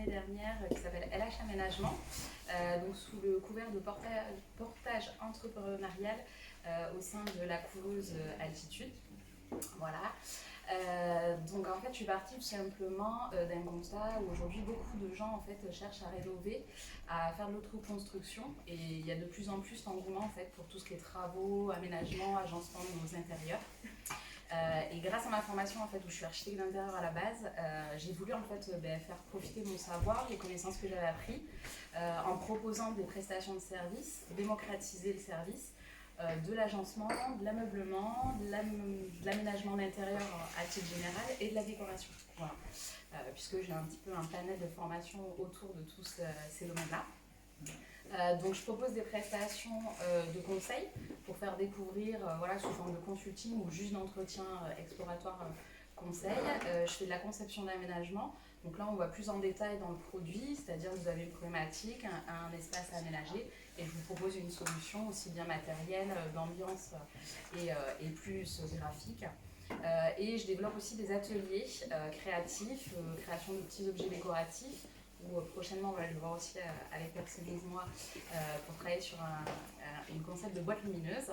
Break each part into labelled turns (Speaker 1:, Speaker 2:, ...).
Speaker 1: l'année dernière qui s'appelle LH Aménagement, donc sous le couvert de portage entrepreneurial au sein de la couveuse Altitude. Voilà. Donc en fait, je suis partie tout simplement d'un constat où aujourd'hui beaucoup de gens en fait cherchent à rénover, à faire de l'autoconstruction, et il y a de plus en plus d'engouement en fait pour tout ce qui est travaux, aménagements, agencement de nos intérieurs. Et grâce à ma formation en fait où je suis architecte d'intérieur à la base, j'ai voulu en fait faire profiter mon savoir, les connaissances que j'avais appris, en proposant des prestations de services, démocratiser le service. De l'agencement, de l'ameublement, de l'aménagement d'intérieur à titre général et de la décoration. Voilà. Puisque j'ai un petit peu un panel de formation autour de tous ces domaines-là. Donc je propose des prestations de conseil pour faire découvrir voilà, sous forme de consulting ou juste d'entretien exploratoire conseil. Je fais de la conception d'aménagement. Donc là, on va plus en détail dans le produit, c'est-à-dire vous avez une problématique, un espace à aménager, et je vous propose une solution aussi bien matérielle, d'ambiance et plus graphique. Et je développe aussi des ateliers créatifs, création de petits objets décoratifs, où prochainement, voilà, je vais voir aussi avec Persévise moi pour travailler sur une concept de boîte lumineuse.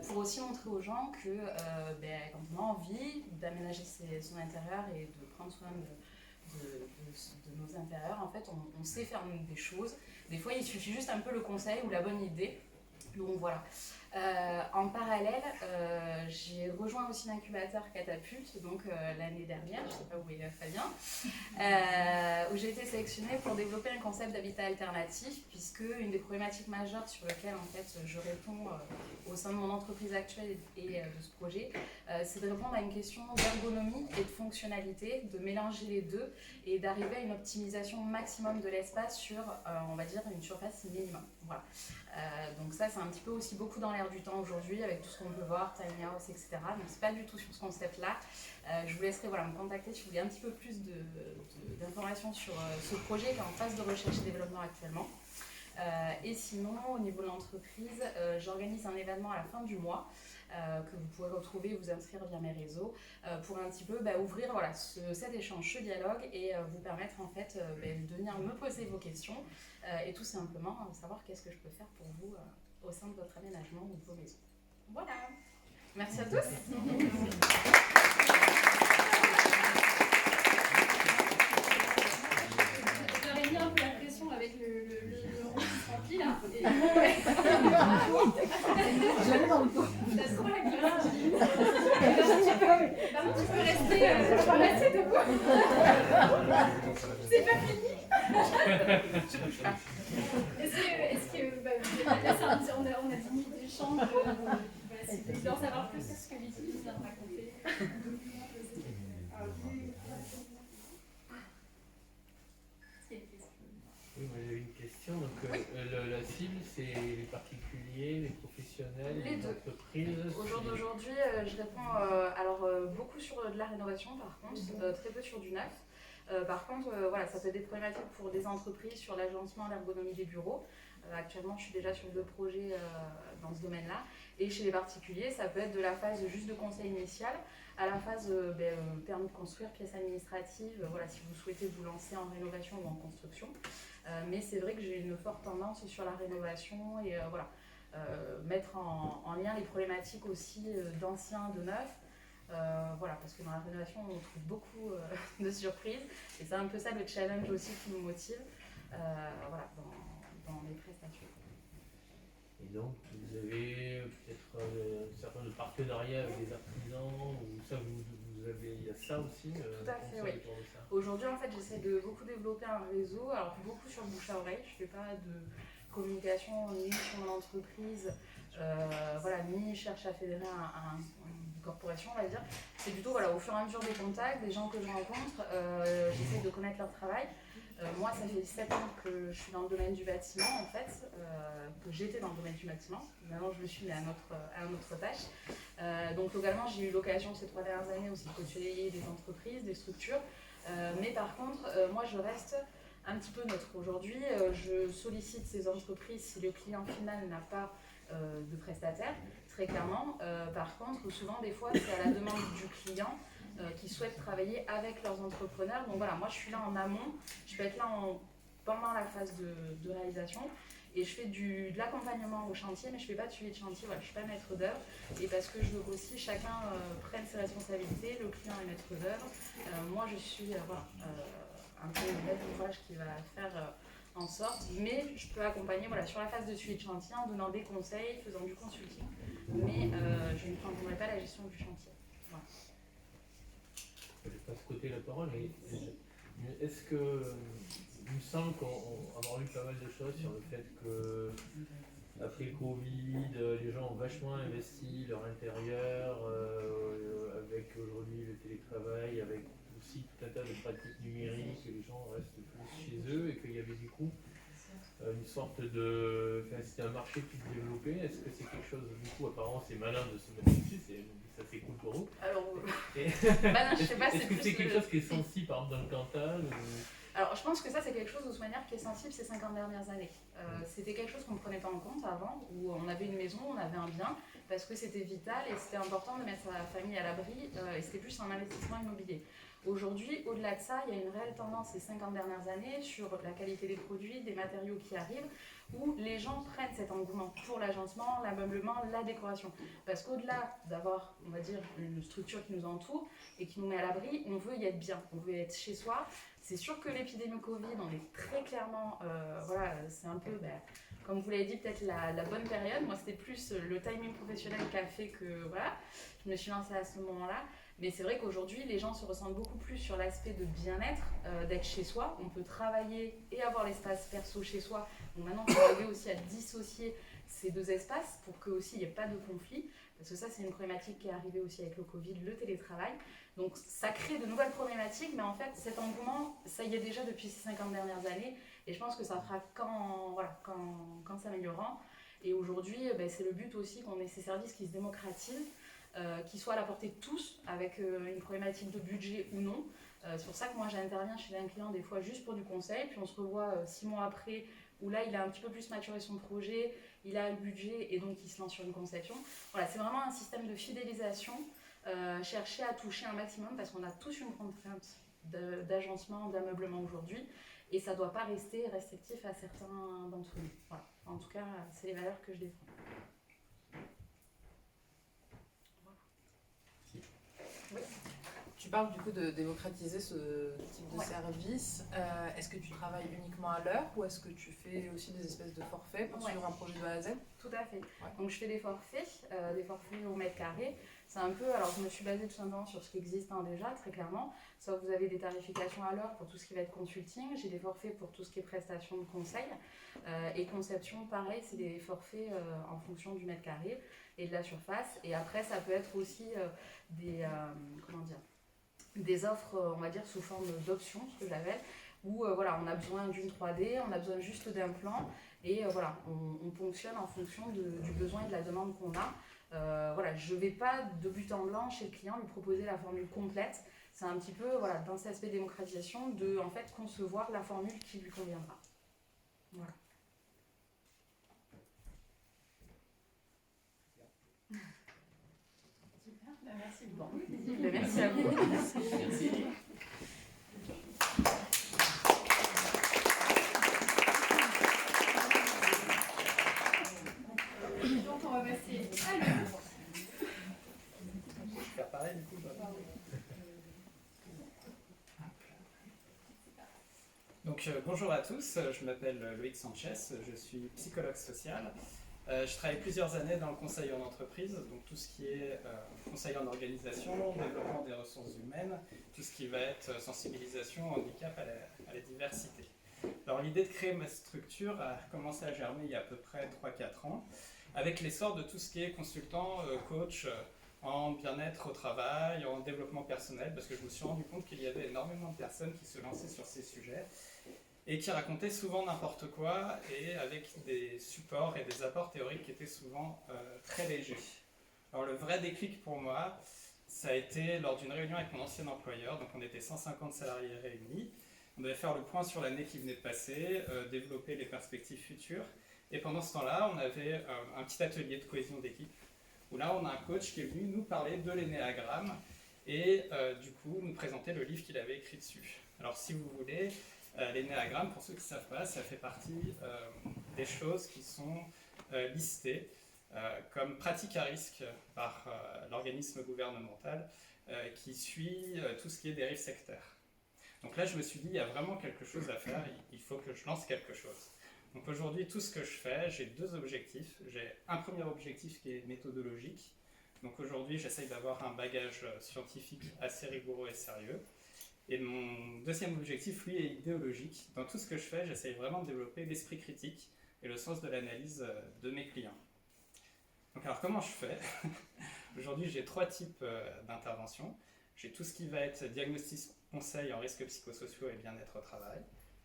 Speaker 1: Pour aussi montrer aux gens que quand on a envie d'aménager son intérieur et de prendre soin de nos intérieurs, en fait, on sait faire des choses. Des fois, il suffit juste un peu le conseil ou la bonne idée. Donc voilà. En parallèle, j'ai rejoint aussi l'incubateur Catapulte donc l'année dernière, je ne sais pas où est Fabien, où j'ai été sélectionnée pour développer un concept d'habitat alternatif, puisque une des problématiques majeures sur lesquelles en fait, je réponds au sein de mon entreprise actuelle et de ce projet, c'est de répondre à une question d'ergonomie et de fonctionnalité, de mélanger les deux et d'arriver à une optimisation maximum de l'espace sur, on va dire, une surface minimum. Voilà. Donc ça, c'est un petit peu aussi beaucoup dans l'air du temps aujourd'hui, avec tout ce qu'on peut voir, tiny house, etc. Donc c'est pas du tout sur ce concept-là. Je vous laisserai me contacter si vous voulez un petit peu plus d'informations sur ce projet qui est en phase de recherche et développement actuellement. Et sinon, au niveau de l'entreprise, j'organise un événement à la fin du mois que vous pourrez retrouver et vous inscrire via mes réseaux pour un petit peu ouvrir voilà, cet échange, ce dialogue et vous permettre en fait de venir me poser vos questions et tout simplement savoir qu'est-ce que je peux faire pour vous au sein de votre aménagement ou de vos maisons. Voilà. Merci à tous.
Speaker 2: J'aurais mis un peu la pression avec le rond rempli là.
Speaker 3: J'allais dans le dos.
Speaker 2: Ça se voit la glace. Par contre, tu peux rester debout. C'est pas fini. Est-ce que là, on a 10 minutes d'échange. Si tu veux en savoir plus sur ce que Lydie vient de raconter.
Speaker 4: Oui, moi j'avais une question. Donc, oui. La cible, c'est les particuliers, les professionnels, les entreprises.
Speaker 1: Au jour d'aujourd'hui, je réponds beaucoup sur de la rénovation, par contre, très peu sur du neuf. Par contre, voilà, ça peut être des problématiques pour des entreprises sur l'agencement, l'ergonomie des bureaux. Actuellement, je suis déjà sur 2 projets dans ce domaine-là. Et chez les particuliers, ça peut être de la phase juste de conseil initial à la phase permis de construire, pièces administratives, voilà, si vous souhaitez vous lancer en rénovation ou en construction. Mais c'est vrai que j'ai une forte tendance sur la rénovation et mettre en lien les problématiques aussi d'anciens, de neufs. Voilà, parce que dans la rénovation, on trouve beaucoup de surprises. Et c'est un peu ça le challenge aussi qui nous motive voilà, dans les prestations.
Speaker 4: Et donc, vous avez peut-être un certain nombre de partenariats avec des artisans, ou ça, vous avez, il y a ça aussi
Speaker 1: Tout à fait, oui. Aujourd'hui, en fait, j'essaie de beaucoup développer un réseau, alors beaucoup sur le bouche à oreille. Je ne fais pas de communication ni sur mon entreprise, voilà, ni cherche à fédérer une corporation, on va dire. C'est plutôt voilà, au fur et à mesure des contacts, des gens que je rencontre, j'essaie de connaître leur travail. Moi, ça fait 7 ans que je suis dans le domaine du bâtiment, en fait, que j'étais dans le domaine du bâtiment. Maintenant, je me suis mis à notre tâche. Donc, localement, j'ai eu l'occasion ces 3 dernières années aussi de côtoyer des entreprises, des structures. Mais par contre, moi, je reste un petit peu neutre. Aujourd'hui, je sollicite ces entreprises si le client final n'a pas de prestataire, très clairement. Par contre, souvent, des fois, c'est à la demande du client qui souhaitent travailler avec leurs entrepreneurs. Donc voilà, moi je suis là en amont, je peux être là pendant la phase de réalisation. Et je fais de l'accompagnement au chantier, mais je ne fais pas de suivi de chantier, voilà, je ne suis pas maître d'œuvre. Et parce que je veux qu'aussi chacun prenne ses responsabilités, le client est maître d'œuvre. Moi, je suis un peu le maître d'ouvrage qui va faire en sorte, mais je peux accompagner sur la phase de suivi de chantier en donnant des conseils, faisant du consulting, mais je ne prendrai pas la gestion du chantier. Voilà.
Speaker 4: Je passe côté la parole, mais est-ce que il me semble avoir lu pas mal de choses sur le fait que après le Covid, les gens ont vachement investi leur intérieur, avec aujourd'hui le télétravail, avec aussi tout un tas de pratiques numériques, et les gens restent plus chez eux et qu'il y avait du coup une sorte de... Enfin, c'était un marché qui se développait. Est-ce que c'est quelque chose, du coup, apparemment c'est malin de se mettre dessus, ça c'est cool pour vous.
Speaker 1: Alors,
Speaker 4: Et
Speaker 1: je sais pas,
Speaker 4: est-ce que c'est quelque chose qui est sensible par exemple dans le Cantal ou...
Speaker 1: Alors, je pense que ça, c'est quelque chose de toute manière qui est sensible ces 50 dernières années. C'était quelque chose qu'on ne prenait pas en compte avant, où on avait une maison, on avait un bien, parce que c'était vital et c'était important de mettre sa famille à l'abri, et c'était plus un investissement immobilier. Aujourd'hui, au-delà de ça, il y a une réelle tendance ces 50 dernières années sur la qualité des produits, des matériaux qui arrivent, où les gens prennent cet engouement pour l'agencement, l'ameublement, la décoration. Parce qu'au-delà d'avoir, on va dire, une structure qui nous entoure et qui nous met à l'abri, on veut y être bien, on veut être chez soi. C'est sûr que l'épidémie Covid, on est très clairement, c'est un peu, comme vous l'avez dit, peut-être la bonne période. Moi, c'était plus le timing professionnel qui a fait que, je me suis lancée à ce moment-là. Mais c'est vrai qu'aujourd'hui, les gens se ressentent beaucoup plus sur l'aspect de bien-être, d'être chez soi. On peut travailler et avoir l'espace perso chez soi. Donc maintenant, on peut arriver aussi à dissocier ces deux espaces pour qu'il n'y ait pas de conflit. Parce que ça, c'est une problématique qui est arrivée aussi avec le Covid, le télétravail. Donc ça crée de nouvelles problématiques, mais en fait, cet engouement, ça y est déjà depuis ces 50 dernières années. Et je pense que ça fera qu'en s'améliorant. Et aujourd'hui, c'est le but aussi qu'on ait ces services qui se démocratisent, qui soient à la portée de tous, avec une problématique de budget ou non. C'est pour ça que moi, j'interviens chez un client des fois juste pour du conseil, puis on se revoit 6 mois après, où là, il a un petit peu plus maturé son projet, il a le budget et donc il se lance sur une conception. Voilà, c'est vraiment un système de fidélisation, chercher à toucher un maximum parce qu'on a tous une contrainte d'agencement, d'ameublement aujourd'hui et ça ne doit pas rester restrictif à certains d'entre nous. Voilà. En tout cas, c'est les valeurs que je défends. Oui.
Speaker 5: Tu parles du coup de démocratiser ce type de service. Est-ce que tu travailles uniquement à l'heure ou est-ce que tu fais aussi des espèces de forfaits pour suivre un projet de A à Z?
Speaker 1: Tout à fait. Donc je fais des forfaits au mètre carré. C'est un peu, alors je me suis basée tout simplement sur ce qui existe déjà, très clairement. Soit vous avez des tarifications à l'heure pour tout ce qui va être consulting, j'ai des forfaits pour tout ce qui est prestation de conseil. Et conception, pareil, c'est des forfaits en fonction du mètre carré et de la surface. Et après, ça peut être aussi des offres, on va dire, sous forme d'options, ce que j'appelle, où on a besoin d'une 3D, on a besoin juste d'un plan, et on fonctionne en fonction du besoin et de la demande qu'on a. Je ne vais pas de but en blanc chez le client lui proposer la formule complète. C'est un petit peu, dans cet aspect démocratisation, de en fait concevoir la formule qui lui conviendra. Voilà.
Speaker 2: Super, merci beaucoup.
Speaker 1: Merci à vous.
Speaker 4: Merci.
Speaker 2: Donc on va passer à l'heure.
Speaker 4: Je vais faire pareil du coup.
Speaker 6: Donc bonjour à tous, je m'appelle Loïc Sanchez, je suis psychologue social. Je travaille plusieurs années dans le conseil en entreprise, donc tout ce qui est conseil en organisation, développement des ressources humaines, tout ce qui va être sensibilisation, handicap à la diversité. Alors l'idée de créer ma structure a commencé à germer il y a à peu près 3-4 ans, avec l'essor de tout ce qui est consultant, coach en bien-être au travail, en développement personnel, parce que je me suis rendu compte qu'il y avait énormément de personnes qui se lançaient sur ces sujets et qui racontaient souvent n'importe quoi et avec des supports et des apports théoriques qui étaient souvent très légers. Alors le vrai déclic pour moi, ça a été lors d'une réunion avec mon ancien employeur, donc on était 150 salariés réunis, on devait faire le point sur l'année qui venait de passer, développer les perspectives futures, et pendant ce temps-là, on avait un petit atelier de cohésion d'équipe, où là on a un coach qui est venu nous parler de l'énéagramme et du coup nous présenter le livre qu'il avait écrit dessus. Alors si vous voulez, l'énéagramme, pour ceux qui ne savent pas, ça fait partie des choses qui sont listées comme pratiques à risque par l'organisme gouvernemental qui suit tout ce qui est dérive sectaire. Donc là, je me suis dit, il y a vraiment quelque chose à faire, il faut que je lance quelque chose. Donc aujourd'hui, tout ce que je fais, j'ai 2 objectifs. J'ai un premier objectif qui est méthodologique. Donc aujourd'hui, j'essaye d'avoir un bagage scientifique assez rigoureux et sérieux. Et mon deuxième objectif, lui, est idéologique. Dans tout ce que je fais, j'essaye vraiment de développer l'esprit critique et le sens de l'analyse de mes clients. Donc alors comment je fais? Aujourd'hui, j'ai 3 types d'interventions. J'ai tout ce qui va être diagnostic conseil en risques psychosociaux et bien-être au travail.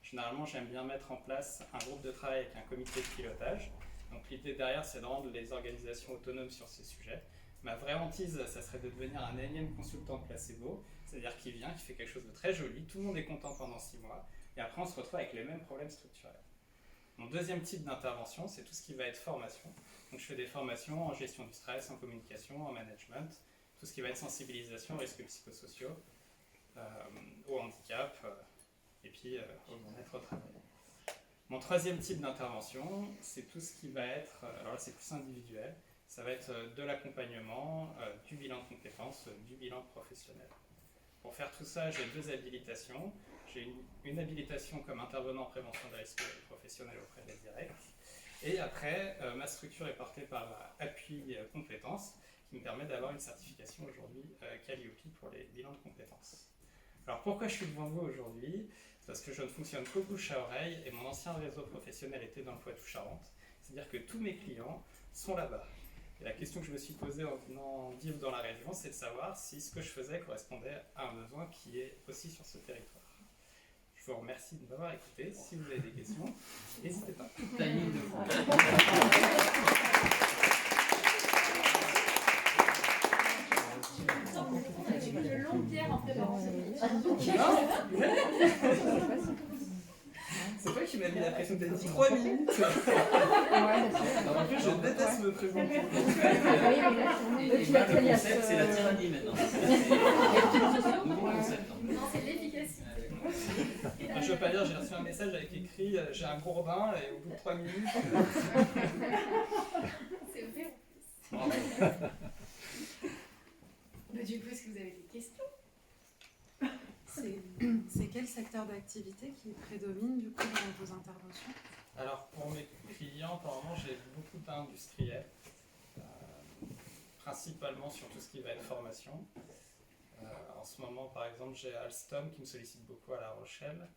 Speaker 6: Généralement, j'aime bien mettre en place un groupe de travail avec un comité de pilotage. Donc l'idée derrière, c'est de rendre les organisations autonomes sur ces sujets. Ma vraie hantise, ça serait de devenir un énième consultant placebo, c'est-à-dire qui vient, qui fait quelque chose de très joli, tout le monde est content pendant 6 mois, et après on se retrouve avec les mêmes problèmes structurels. Mon deuxième type d'intervention, c'est tout ce qui va être formation. Donc je fais des formations en gestion du stress, en communication, en management, tout ce qui va être sensibilisation aux risques psychosociaux, au handicap, et puis au bien-être au travail. Mon troisième type d'intervention, c'est tout ce qui va être, alors là c'est plus individuel, ça va être de l'accompagnement, du bilan de compétences, du bilan professionnel. Pour faire tout ça, j'ai 2 habilitations. J'ai une habilitation comme intervenant en prévention des risques professionnels auprès des directs. Et après, ma structure est portée par Appui Compétences, qui me permet d'avoir une certification aujourd'hui Calliope pour les bilans de compétences. Alors pourquoi je suis devant vous aujourd'hui? C'est parce que je ne fonctionne qu'au bouche à oreille et mon ancien réseau professionnel était dans le Poitou-Charentes. C'est-à-dire que tous mes clients sont là-bas. Et la question que je me suis posée en venant vivre dans la région, c'est de savoir si ce que je faisais correspondait à un besoin qui est aussi sur ce territoire. Je vous remercie de m'avoir écouté. Si vous avez des questions, n'hésitez pas.
Speaker 2: De longues bières en préparation.
Speaker 6: C'est toi qui m'as mis la pression, t'as dit 3 minutes. En plus, je déteste me présenter.
Speaker 3: Le concept,
Speaker 7: c'est la tyrannie maintenant. Nouveau concept.
Speaker 2: Non, c'est l'efficacité.
Speaker 6: Je veux pas dire, j'ai reçu un message avec écrit j'ai un gourdin et au bout de 3 minutes.
Speaker 2: C'est vrai en
Speaker 6: Bravo.
Speaker 2: plus. Bah, du coup, est-ce que vous avez des questions?
Speaker 5: C'est quel secteur d'activité qui prédomine du coup dans vos interventions?
Speaker 6: Alors pour mes clients, apparemment j'ai beaucoup d'industriels, principalement sur tout ce qui va être formation. En ce moment par exemple j'ai Alstom qui me sollicite beaucoup à La Rochelle.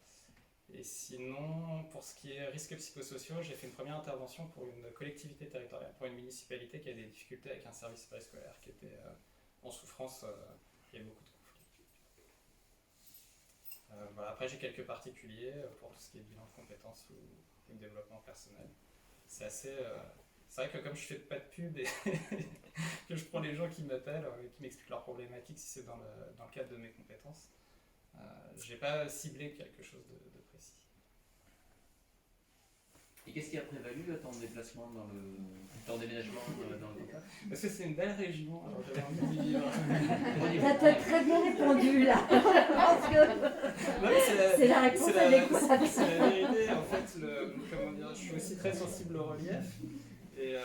Speaker 6: Et sinon pour ce qui est risques psychosociaux, j'ai fait une première intervention pour une collectivité territoriale, pour une municipalité qui a des difficultés avec un service périscolaire qui était en souffrance, il y a beaucoup de voilà. Après, j'ai quelques particuliers pour tout ce qui est bilan de compétences ou développement personnel. C'est assez. C'est vrai que comme je fais pas de pub et que je prends les gens qui m'appellent et qui m'expliquent leurs problématiques, si c'est dans le cadre de mes compétences, j'ai pas ciblé quelque chose de précis.
Speaker 7: Et qu'est-ce qui a prévalu à ton déplacement ton déménagement dans le Cantal?
Speaker 6: Parce que c'est une belle région, alors j'avais envie d'y vivre.
Speaker 3: T'as très bien répondu là. Parce que
Speaker 6: Non, mais
Speaker 3: c'est la réponse adéquate.
Speaker 6: C'est la vérité, en fait, comment dire, je suis aussi très sensible au relief. Et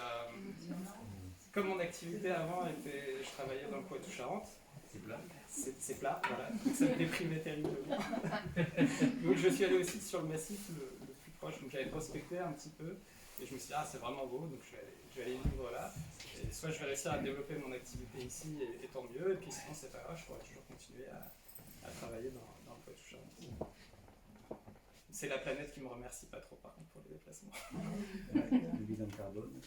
Speaker 6: comme mon activité avant était, je travaillais dans le Poitou-Charentes.
Speaker 7: C'est plat.
Speaker 6: C'est plat, voilà. Donc ça me déprimait terriblement. Donc je suis allé aussi sur le massif le plus proche, donc j'avais prospecté un petit peu. Et je me suis dit, ah c'est vraiment beau, donc je vais aller vivre là. Et soit je vais réussir à développer mon activité ici, et tant mieux. Et puis sinon c'est pas grave, je pourrais toujours continuer à travailler dans le Poitou-Charentes. C'est la planète qui me remercie pas trop par contre pour les déplacements.
Speaker 7: Le bilan de carbone.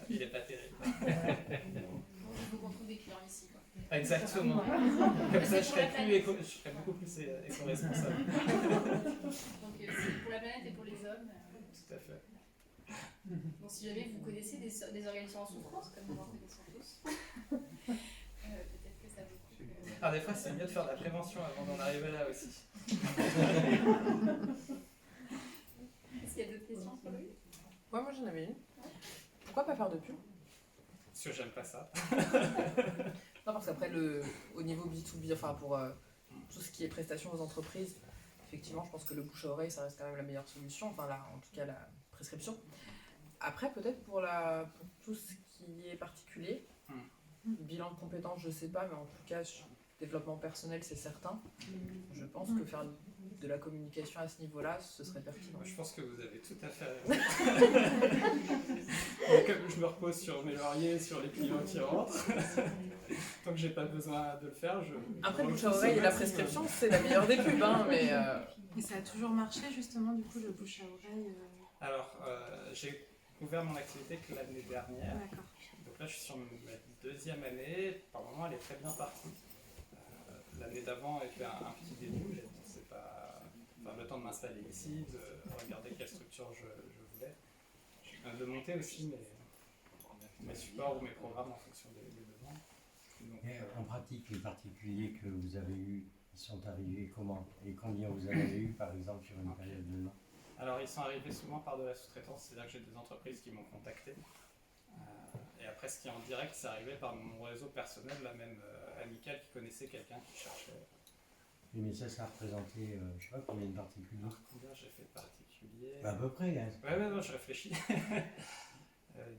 Speaker 6: Il est pas terrible.
Speaker 2: Il faut qu'on trouve des clients ici, quoi.
Speaker 6: Exactement. Comme ça, je serais beaucoup plus éco-responsable.
Speaker 2: Donc, c'est pour la planète et pour les hommes.
Speaker 6: Tout à fait.
Speaker 2: Donc, si jamais vous connaissez des organisations en souffrance, comme nous en connaissons tous, peut-être que ça vaut le coup.
Speaker 6: Alors, des fois, c'est mieux de faire de la prévention avant d'en arriver là aussi.
Speaker 2: Est-ce qu'il y a d'autres questions sur lui?
Speaker 5: Ouais, moi j'en avais une. Pourquoi pas faire de pub?
Speaker 6: Parce que j'aime pas ça.
Speaker 5: Non, parce qu'après, au niveau B2B, enfin pour tout ce qui est prestations aux entreprises, effectivement, je pense que le bouche à oreille, ça reste quand même la meilleure solution, enfin là, en tout cas la prescription. Après, peut-être pour tout ce qui est particulier, bilan de compétences, je sais pas, mais en tout cas, sur développement personnel, c'est certain. Je pense que faire de la communication à ce niveau-là, ce serait pertinent.
Speaker 6: Je pense que vous avez tout à fait raison. Comme je me repose sur mes lauriers, sur les clients qui rentrent, tant que j'ai pas besoin de le faire,
Speaker 5: Après, le bouche à oreille et la prescription, c'est la meilleure des pubs, hein, mais...
Speaker 8: Et ça a toujours marché justement, du coup, le bouche à oreille
Speaker 6: Alors, j'ai ouvert mon activité que l'année dernière.
Speaker 8: D'accord.
Speaker 6: Donc là, je suis sur ma deuxième année. Par moment, elle est très bien partie. L'année d'avant était un petit début. C'est pas le temps de m'installer ici, de regarder quelle structure je voulais. De monter aussi mes supports ou mes programmes en fonction des besoins. Donc,
Speaker 9: Et en pratique, les particuliers que vous avez eus, ils sont arrivés comment? Et combien vous en avez eu, par exemple, sur une période de 1 an?
Speaker 6: Alors, ils sont arrivés souvent par de la sous-traitance, c'est-à-dire que j'ai des entreprises qui m'ont contacté. Et après, ce qui est en direct, c'est arrivé par mon réseau personnel, là même amical, qui connaissait quelqu'un qui cherchait.
Speaker 9: Oui, mais ça a représenté, je sais pas combien de particuliers.
Speaker 6: Combien j'ai fait de particuliers?
Speaker 9: À peu près, hein.
Speaker 6: Ouais, non, je réfléchis.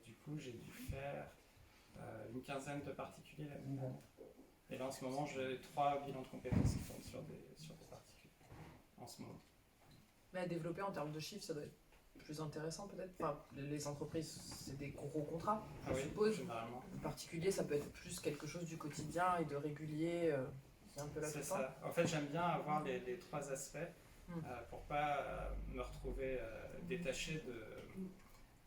Speaker 6: Du coup, j'ai dû faire une quinzaine de particuliers l'année dernière. Et là, en ce moment, j'ai 3 bilans de compétences qui tournent sur des particuliers. En ce moment.
Speaker 5: Mais à développer en termes de chiffres, ça doit être plus intéressant peut-être. Enfin, les entreprises, c'est des gros contrats, je suppose.
Speaker 6: Généralement.
Speaker 5: En particulier, ça peut être plus quelque chose du quotidien et de régulier. C'est un peu la
Speaker 6: C'est
Speaker 5: question.
Speaker 6: ça. En fait, j'aime bien avoir les 3 aspects pour pas me retrouver détaché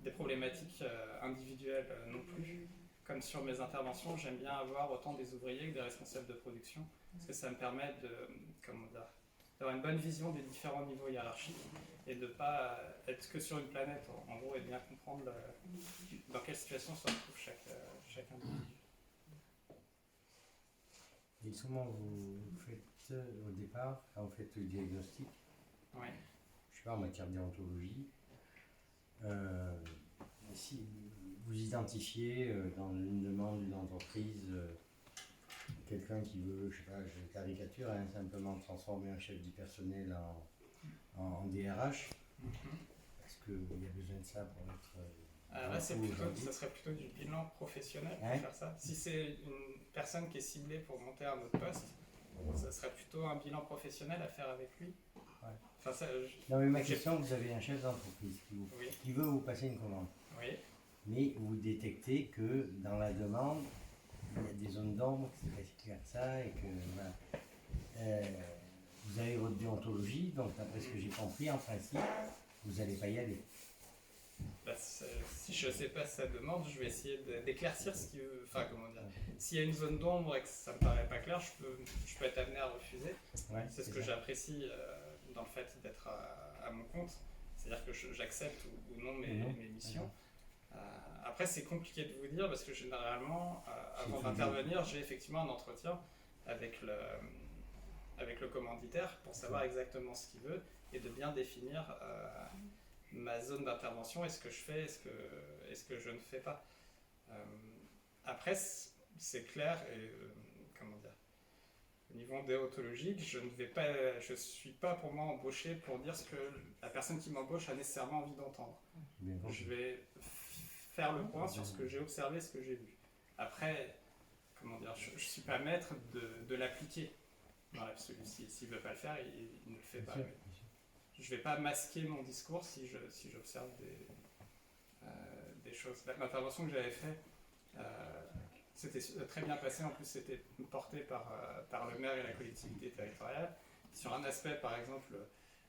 Speaker 6: des problématiques individuelles non plus. Comme sur mes interventions, j'aime bien avoir autant des ouvriers que des responsables de production, parce que ça me permet d'avoir une bonne vision des différents niveaux hiérarchiques et de ne pas être que sur une planète, en gros, et bien comprendre dans quelle situation se retrouve chaque individu.
Speaker 9: Et souvent, vous faites au départ, quand vous faites le diagnostic,
Speaker 6: Ouais.
Speaker 9: je sais pas, en matière de déontologie, si vous identifiez dans une demande d'une entreprise quelqu'un qui veut, je sais pas, je caricature, hein, simplement transformer un chef du personnel en DRH, parce qu'il y a besoin de ça pour être...
Speaker 6: Là, ça serait plutôt du bilan professionnel pour faire ça. Si c'est une personne qui est ciblée pour monter à un autre poste, ça serait plutôt un bilan professionnel à faire avec lui.
Speaker 9: Ouais.
Speaker 6: Enfin,
Speaker 9: non mais ma question, vous avez un chef d'entreprise qui veut vous passer une commande.
Speaker 6: Oui.
Speaker 9: Mais vous détectez que dans la demande, il y a des zones d'ombre, que c'est pas si clair que ça, et que voilà. Vous avez votre déontologie, donc d'après ce que j'ai compris, en principe, vous n'allez pas y aller.
Speaker 6: Bah, si je ne sais pas sa demande, je vais essayer d'éclaircir ce qu'il veut. Enfin, comment dire. S'il y a une zone d'ombre et que ça ne me paraît pas clair, je peux être amené à refuser. Ouais, c'est ce que j'apprécie dans le fait d'être à mon compte. C'est-à-dire que j'accepte ou non mes missions. Après, c'est compliqué de vous dire parce que généralement, avant d'intervenir, j'ai effectivement un entretien avec le commanditaire pour savoir exactement ce qu'il veut et de bien définir ma zone d'intervention et ce que je fais et ce que je ne fais pas. Après, c'est clair et comment dire, au niveau déontologique, je ne suis pas pour moi embauché pour dire ce que la personne qui m'embauche a nécessairement envie d'entendre. Je vais faire le point sur ce que j'ai observé, ce que j'ai vu. Après, comment dire, je ne suis pas maître de l'appliquer dans l'absolu. S'il ne veut pas le faire, il ne le fait pas. Je ne vais pas masquer mon discours si j'observe des choses. L'intervention que j'avais faite, c'était très bien passé. En plus, c'était porté par le maire et la collectivité territoriale. Sur un aspect, par exemple,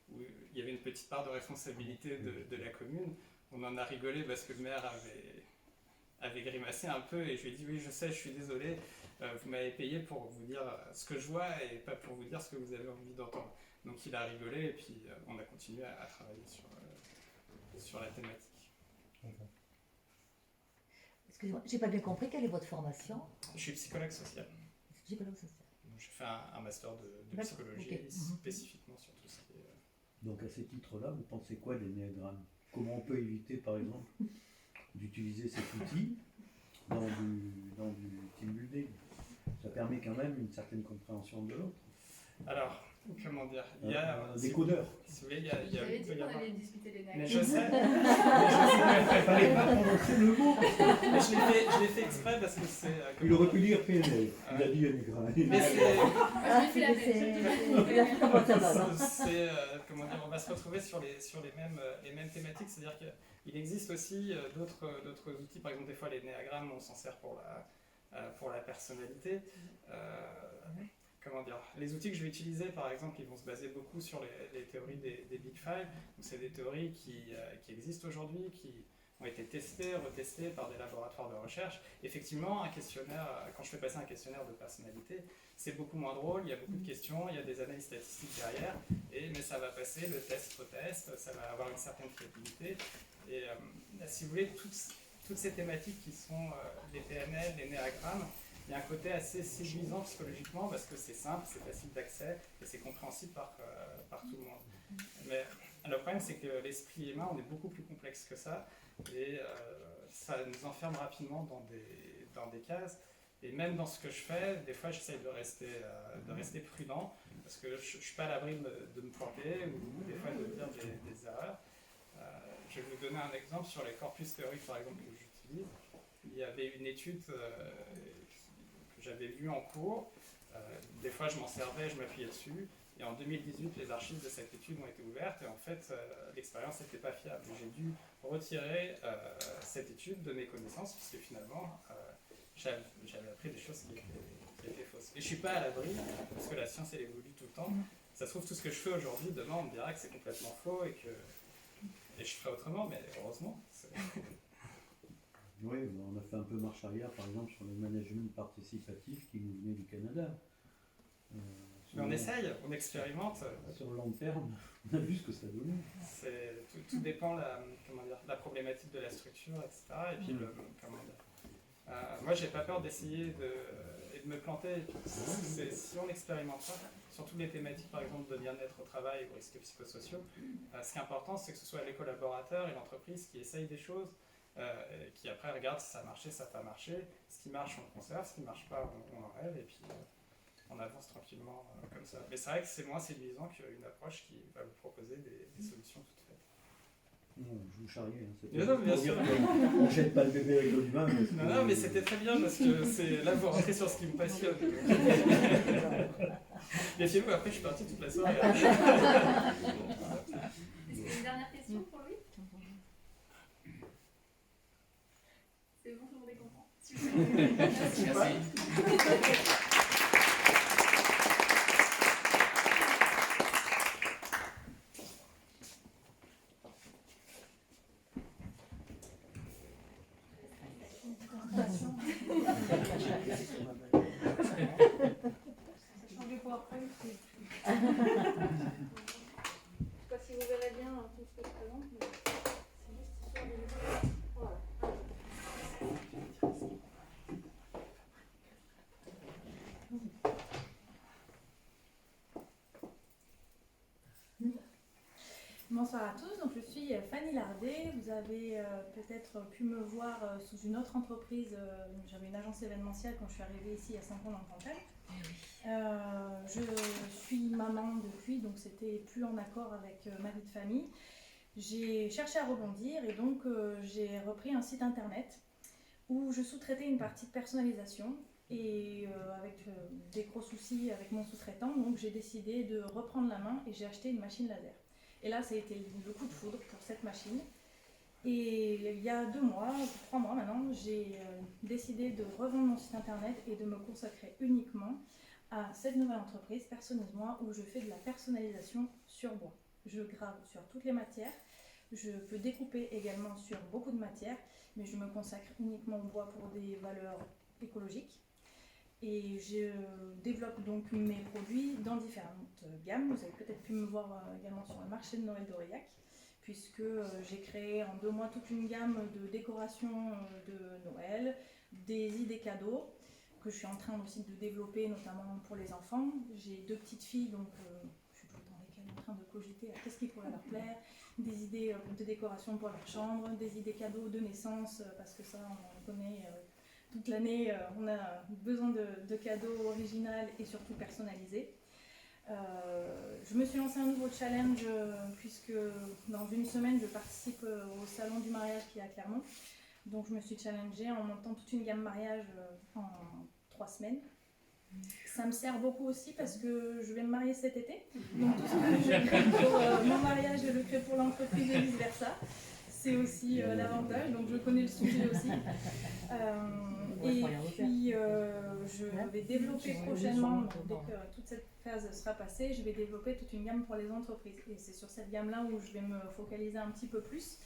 Speaker 6: où il y avait une petite part de responsabilité de la commune, on en a rigolé parce que le maire avait grimacé un peu et je lui ai dit oui, je sais, je suis désolé, vous m'avez payé pour vous dire ce que je vois et pas pour vous dire ce que vous avez envie d'entendre. Donc il a rigolé et puis on a continué à travailler sur la thématique.
Speaker 3: Excusez-moi, j'ai pas bien compris, quelle est votre formation?
Speaker 6: Je suis psychologue social.
Speaker 3: Psychologue social.
Speaker 6: J'ai fait un master de psychologie spécifiquement sur tout ce qui est...
Speaker 10: Donc à ce titre-là, vous pensez quoi des néagrammes? Comment on peut éviter par exemple d'utiliser cet outil dans du team building? Ça permet quand même une certaine compréhension de l'autre.
Speaker 6: Alors, comment dire, il y a
Speaker 10: Des codeurs.
Speaker 6: Si vous voulez, il y a
Speaker 2: J'avais
Speaker 6: il peut
Speaker 2: dit
Speaker 6: y
Speaker 2: qu'on
Speaker 6: avoir-
Speaker 2: allait discuter les
Speaker 6: Mais
Speaker 2: nags.
Speaker 6: je sais,
Speaker 10: Il fallait pas prononcer le mot.
Speaker 6: mais je l'ai fait exprès parce que c'est.
Speaker 10: Il aurait pu dire PNL. Il a dit Anagram.
Speaker 6: Mais c'est.
Speaker 2: Moi, je l'ai fait la peine.
Speaker 6: C'est, comment dire, on va se retrouver sur les mêmes thématiques, c'est-à-dire qu'il existe aussi d'autres outils, par exemple des fois les néagrammes, on s'en sert pour la personnalité. Comment dire, les outils que je vais utiliser, par exemple, ils vont se baser beaucoup sur les théories des Big Five. Donc, c'est des théories qui existent aujourd'hui, qui ont été testées, retestées par des laboratoires de recherche. Effectivement, un questionnaire, quand je fais passer un questionnaire de personnalité, c'est beaucoup moins drôle, il y a beaucoup de questions, il y a des analyses statistiques derrière, mais ça va passer le test-retest, ça va avoir une certaine crédibilité. Et si vous voulez, toutes ces thématiques qui sont les PNL, les néagrammes, il y a un côté assez séduisant psychologiquement parce que c'est simple, c'est facile d'accès et c'est compréhensible par tout le monde. Mais le problème, c'est que l'esprit humain, on est beaucoup plus complexe que ça et ça nous enferme rapidement dans des cases. Et même dans ce que je fais, des fois, j'essaye de rester prudent parce que je ne suis pas à l'abri de me planter ou des fois de dire des erreurs. Je vais vous donner un exemple sur les corpus théoriques, par exemple, que j'utilise. Il y avait une étude que j'avais vue en cours. Des fois, je m'en servais, je m'appuyais dessus. Et en 2018, les archives de cette étude ont été ouvertes. Et en fait, l'expérience n'était pas fiable. J'ai dû retirer cette étude de mes connaissances, puisque finalement, j'avais appris des choses qui étaient fausses. Et je ne suis pas à l'abri, parce que la science, elle évolue tout le temps. Ça se trouve, tout ce que je fais aujourd'hui, demain, on me dira que c'est complètement faux et je ferai autrement, mais heureusement.
Speaker 10: Oui, on a fait un peu marche arrière, par exemple, sur le management participatif qui nous venait du Canada.
Speaker 6: Mais on essaye, on expérimente.
Speaker 10: Sur le long terme, on a vu ce que ça donnait.
Speaker 6: Tout dépend la problématique de la structure, etc. Et puis, moi, j'ai pas peur d'essayer de me planter. Si on n'expérimente pas, sur toutes les thématiques, par exemple, de bien-être au travail ou risques psychosociaux, ce qui est important, c'est que ce soit les collaborateurs et l'entreprise qui essayent des choses, qui après regardent si ça a marché, ça n'a pas marché. Ce qui marche, on le conserve, ce qui ne marche pas, on enlève, et puis on avance tranquillement comme ça. Mais c'est vrai que c'est moins séduisant qu'une approche qui va vous proposer des solutions toutes faites.
Speaker 10: Non, je vous charriais.
Speaker 6: Bien sûr.
Speaker 10: On ne jette pas le bébé avec l'eau du bain.
Speaker 6: Non, mais c'était très bien parce que là, vous rentrez sur ce qui me passionne. Méfiez-vous, après, je suis parti toute la soirée.
Speaker 2: Est-ce qu'il y a une dernière question pour lui? C'est bon, tout le monde est content. Super.
Speaker 7: Merci.
Speaker 2: Je ne sais pas si vous verrez bien tout ce que je présente, mais c'est juste histoire de... Voilà.
Speaker 11: Bonsoir à tous, donc je suis Fanny Lardet. Vous avez peut-être pu me voir sous une autre entreprise. J'avais une agence événementielle quand je suis arrivée ici il y a 5 ans dans le Cantal. Je suis maman depuis, donc c'était plus en accord avec ma vie de famille. J'ai cherché à rebondir et donc j'ai repris un site internet où je sous-traitais une partie de personnalisation et avec des gros soucis avec mon sous-traitant, donc j'ai décidé de reprendre la main et j'ai acheté une machine laser. Et là, ça a été le coup de foudre pour cette machine. Et il y a 3 mois maintenant, j'ai décidé de revendre mon site internet et de me consacrer uniquement à cette nouvelle entreprise, Personnalise-moi, où je fais de la personnalisation sur bois. Je grave sur toutes les matières, je peux découper également sur beaucoup de matières, mais je me consacre uniquement au bois pour des valeurs écologiques. Et je développe donc mes produits dans différentes gammes. Vous avez peut-être pu me voir également sur le marché de Noël d'Aurillac, puisque j'ai créé en 2 mois toute une gamme de décorations de Noël, des idées cadeaux, que je suis en train aussi de développer, notamment pour les enfants. J'ai 2 petites filles, donc je suis tout le temps avec elles en train de cogiter à qu'est-ce qui pourrait leur plaire, des idées de décoration pour leur chambre, des idées cadeaux de naissance, parce que ça, on connaît toute l'année, on a besoin de cadeaux originaux et surtout personnalisés. Je me suis lancé un nouveau challenge puisque dans une semaine, je participe au salon du mariage qui est à Clermont. Donc je me suis challengée en montant toute une gamme mariage en 3 semaines. Ça me sert beaucoup aussi parce que je vais me marier cet été. Donc tout ce que je crée pour mon mariage, je le crée pour l'entreprise et vice versa. C'est aussi l'avantage, donc je connais le sujet aussi. Et puis je vais développer prochainement, dès que toute cette phase sera passée, je vais développer toute une gamme pour les entreprises. Et c'est sur cette gamme-là où je vais me focaliser un petit peu plus,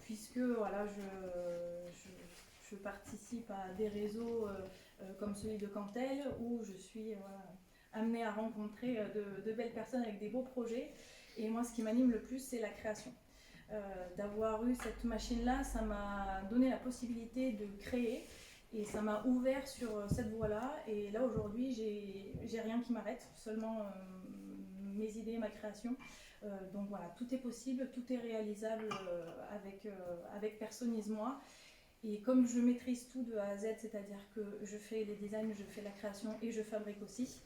Speaker 11: puisque voilà, je participe à des réseaux comme celui de Cantel, où je suis amenée à rencontrer de belles personnes avec des beaux projets. Et moi, ce qui m'anime le plus, c'est la création. D'avoir eu cette machine-là, ça m'a donné la possibilité de créer et ça m'a ouvert sur cette voie-là. Et là, aujourd'hui, j'ai rien qui m'arrête, seulement mes idées, ma création. Donc voilà, tout est possible, tout est réalisable avec Personnise-moi. Et comme je maîtrise tout de A à Z, c'est-à-dire que je fais les designs, je fais la création et je fabrique aussi,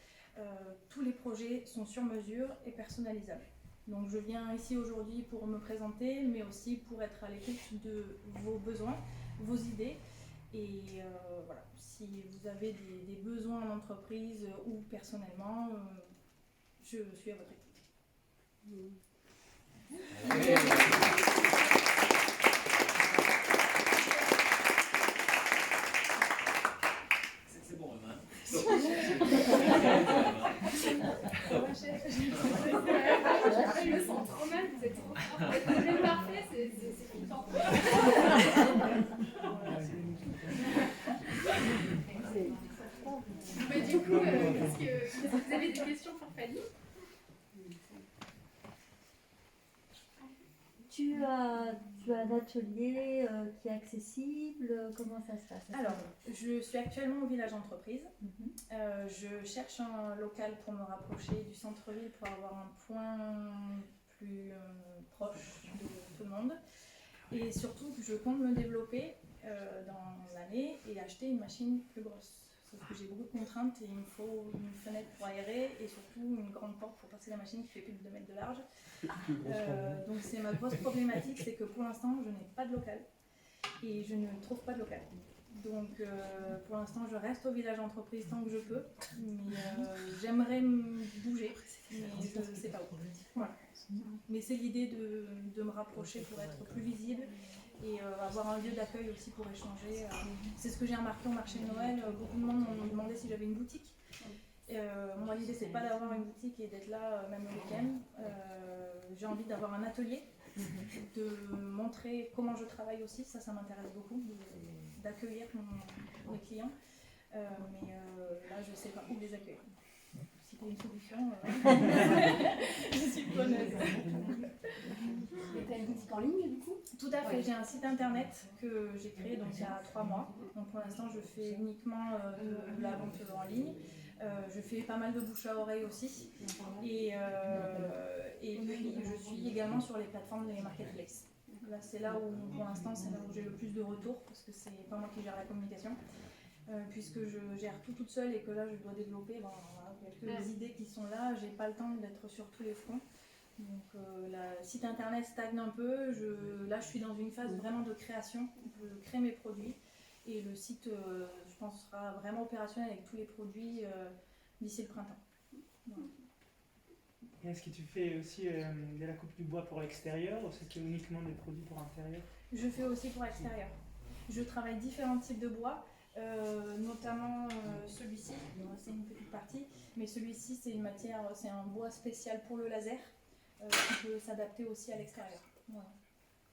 Speaker 11: tous les projets sont sur mesure et personnalisables. Donc je viens ici aujourd'hui pour me présenter, mais aussi pour être à l'écoute de vos besoins, vos idées. Et voilà, si vous avez des besoins en entreprise ou personnellement, je suis à votre écoute.
Speaker 7: C'est bon, Romain.
Speaker 2: Je me sens trop mal, vous êtes trop fort. Vous êtes parfait, c'est flippant. Mais du coup, est-ce que vous avez des questions pour Fanny?
Speaker 3: Tu as un atelier qui est accessible, comment ça se passe?
Speaker 11: Alors, je suis actuellement au village entreprise. Je cherche un local pour me rapprocher du centre-ville pour avoir un point plus proche de tout le monde. Et surtout, je compte me développer dans l'année et acheter une machine plus grosse. Sauf que j'ai beaucoup de contraintes et il me faut une fenêtre pour aérer et surtout une grande porte pour passer la machine qui fait plus de 2 mètres de large. Donc c'est ma grosse problématique, c'est que pour l'instant je n'ai pas de local et je ne trouve pas de local. Donc pour l'instant je reste au village entreprise tant que je peux, mais j'aimerais bouger, mais je ne sais pas où. Voilà. Mais c'est l'idée de me rapprocher pour être plus visible et avoir un lieu d'accueil aussi pour échanger. C'est ce que j'ai remarqué au marché de Noël, beaucoup de monde m'ont demandé si j'avais une boutique. Moi l'idée c'est pas d'avoir une boutique et d'être là même le week-end. J'ai envie d'avoir un atelier, de montrer comment je travaille aussi, ça m'intéresse beaucoup, d'accueillir mes clients. Mais là je sais pas où les accueillir. Si tu as une solution, je suis preneuse.
Speaker 2: Et tu as une boutique en ligne du coup?
Speaker 11: Tout à fait, j'ai un site internet que j'ai créé donc, il y a 3 mois. Donc pour l'instant je fais uniquement de la vente en ligne. Je fais pas mal de bouche à oreille aussi. Et puis je suis également sur les plateformes des marketplaces. Là c'est là où pour l'instant c'est là où j'ai le plus de retours parce que c'est pas moi qui gère la communication. Puisque je gère tout toute seule et que là je dois développer quelques idées qui sont là, j'ai pas le temps d'être sur tous les fronts. Donc le site internet stagne un peu, là je suis dans une phase vraiment de création, je crée mes produits et le site je pense sera vraiment opérationnel avec tous les produits d'ici le printemps. Voilà.
Speaker 12: Et est-ce que tu fais aussi de la coupe du bois pour l'extérieur ou c'est uniquement des produits pour l'intérieur? Je fais aussi pour l'extérieur. Je travaille différents types de bois. Notamment celui-ci, c'est une petite partie, mais celui-ci c'est une matière, c'est un bois spécial pour le laser qui peut s'adapter aussi à l'extérieur. Voilà.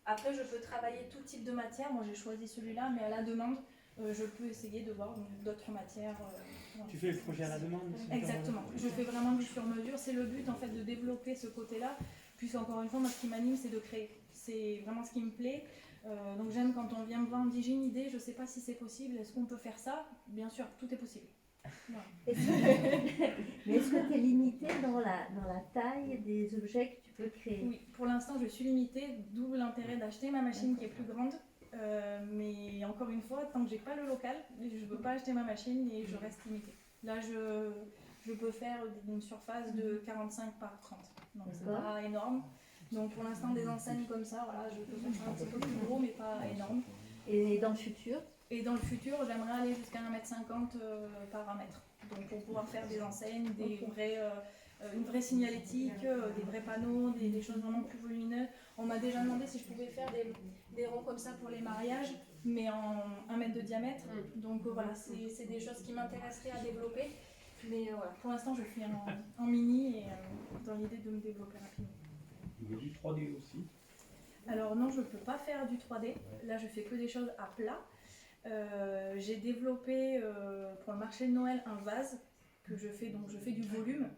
Speaker 12: Après je peux travailler tout type de matière, moi j'ai choisi celui-là, mais à la demande je peux essayer de voir d'autres matières. Voilà. Tu fais le projet à la demande? Exactement, je fais vraiment du sur-mesure, c'est le but en fait de développer ce côté-là, puisque encore une fois moi ce qui m'anime c'est de créer, c'est vraiment ce qui me plaît. Donc j'aime quand on vient me voir, on me dit j'ai une idée, je ne sais pas si c'est possible, est-ce qu'on peut faire ça? Bien sûr, tout est possible. Voilà.
Speaker 3: Mais est-ce que tu es limité dans la taille des objets que tu peux créer?
Speaker 11: Oui, pour l'instant je suis limitée, d'où l'intérêt d'acheter ma machine qui est plus grande mais encore une fois, tant que j'ai pas le local, je peux pas acheter ma machine et je reste limitée. Là, je peux faire une surface de 45 par 30, donc c'est pas énorme. Donc pour l'instant, des enseignes comme ça, voilà, je peux faire ça un petit peu plus gros, mais pas énorme.
Speaker 3: Et dans le futur?
Speaker 11: Et dans le futur, j'aimerais aller jusqu'à 1,50 m par 1 mètre. Donc pour pouvoir faire des enseignes, une vraie signalétique, des vrais panneaux, des choses vraiment plus volumineuses. On m'a déjà demandé si je pouvais faire des ronds comme ça pour les mariages, mais en 1 mètre de diamètre. Donc voilà, c'est des choses qui m'intéresseraient à développer. Mais voilà, pour l'instant, je fais en mini et dans l'idée de me développer rapidement.
Speaker 10: Il y a du 3D aussi.
Speaker 11: Alors non, je ne peux pas faire du 3D. Là, je fais que des choses à plat. J'ai développé pour le marché de Noël un vase que je fais, donc je fais du volume,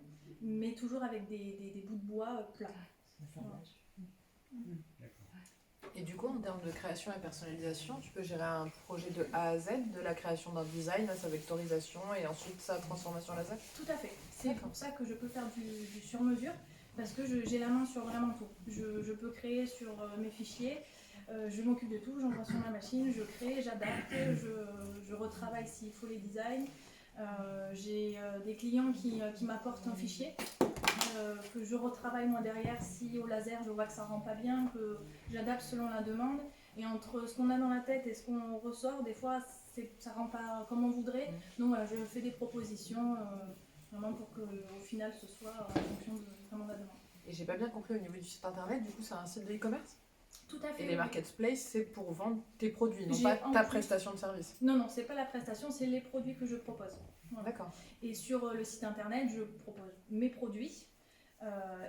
Speaker 11: mais toujours avec des bouts de bois plats. Voilà.
Speaker 5: Et du coup, en termes de création et personnalisation, tu peux gérer un projet de A à Z, de la création d'un design, sa vectorisation et ensuite sa transformation laser?
Speaker 11: Tout à fait. C'est pour ça que je peux faire du sur-mesure, parce que j'ai la main sur vraiment tout. Je peux créer sur mes fichiers, je m'occupe de tout, j'envoie sur ma machine, je crée, j'adapte, je retravaille s'il faut les designs. J'ai des clients qui m'apportent un fichier que je retravaille moi derrière si au laser je vois que ça rend pas bien, que j'adapte selon la demande. Et entre ce qu'on a dans la tête et ce qu'on ressort, des fois ça rend pas comme on voudrait. Donc voilà, je fais des propositions vraiment pour qu'au final ce soit en fonction de vraiment la demande.
Speaker 5: Et j'ai pas bien compris au niveau du site internet, du coup c'est un site de e-commerce?
Speaker 11: Tout à fait.
Speaker 5: Et les marketplaces, c'est pour vendre tes produits, non pas ta prestation de service?
Speaker 11: Non, c'est pas la prestation, c'est les produits que je propose. Voilà.
Speaker 5: D'accord.
Speaker 11: Et sur le site internet, je propose mes produits.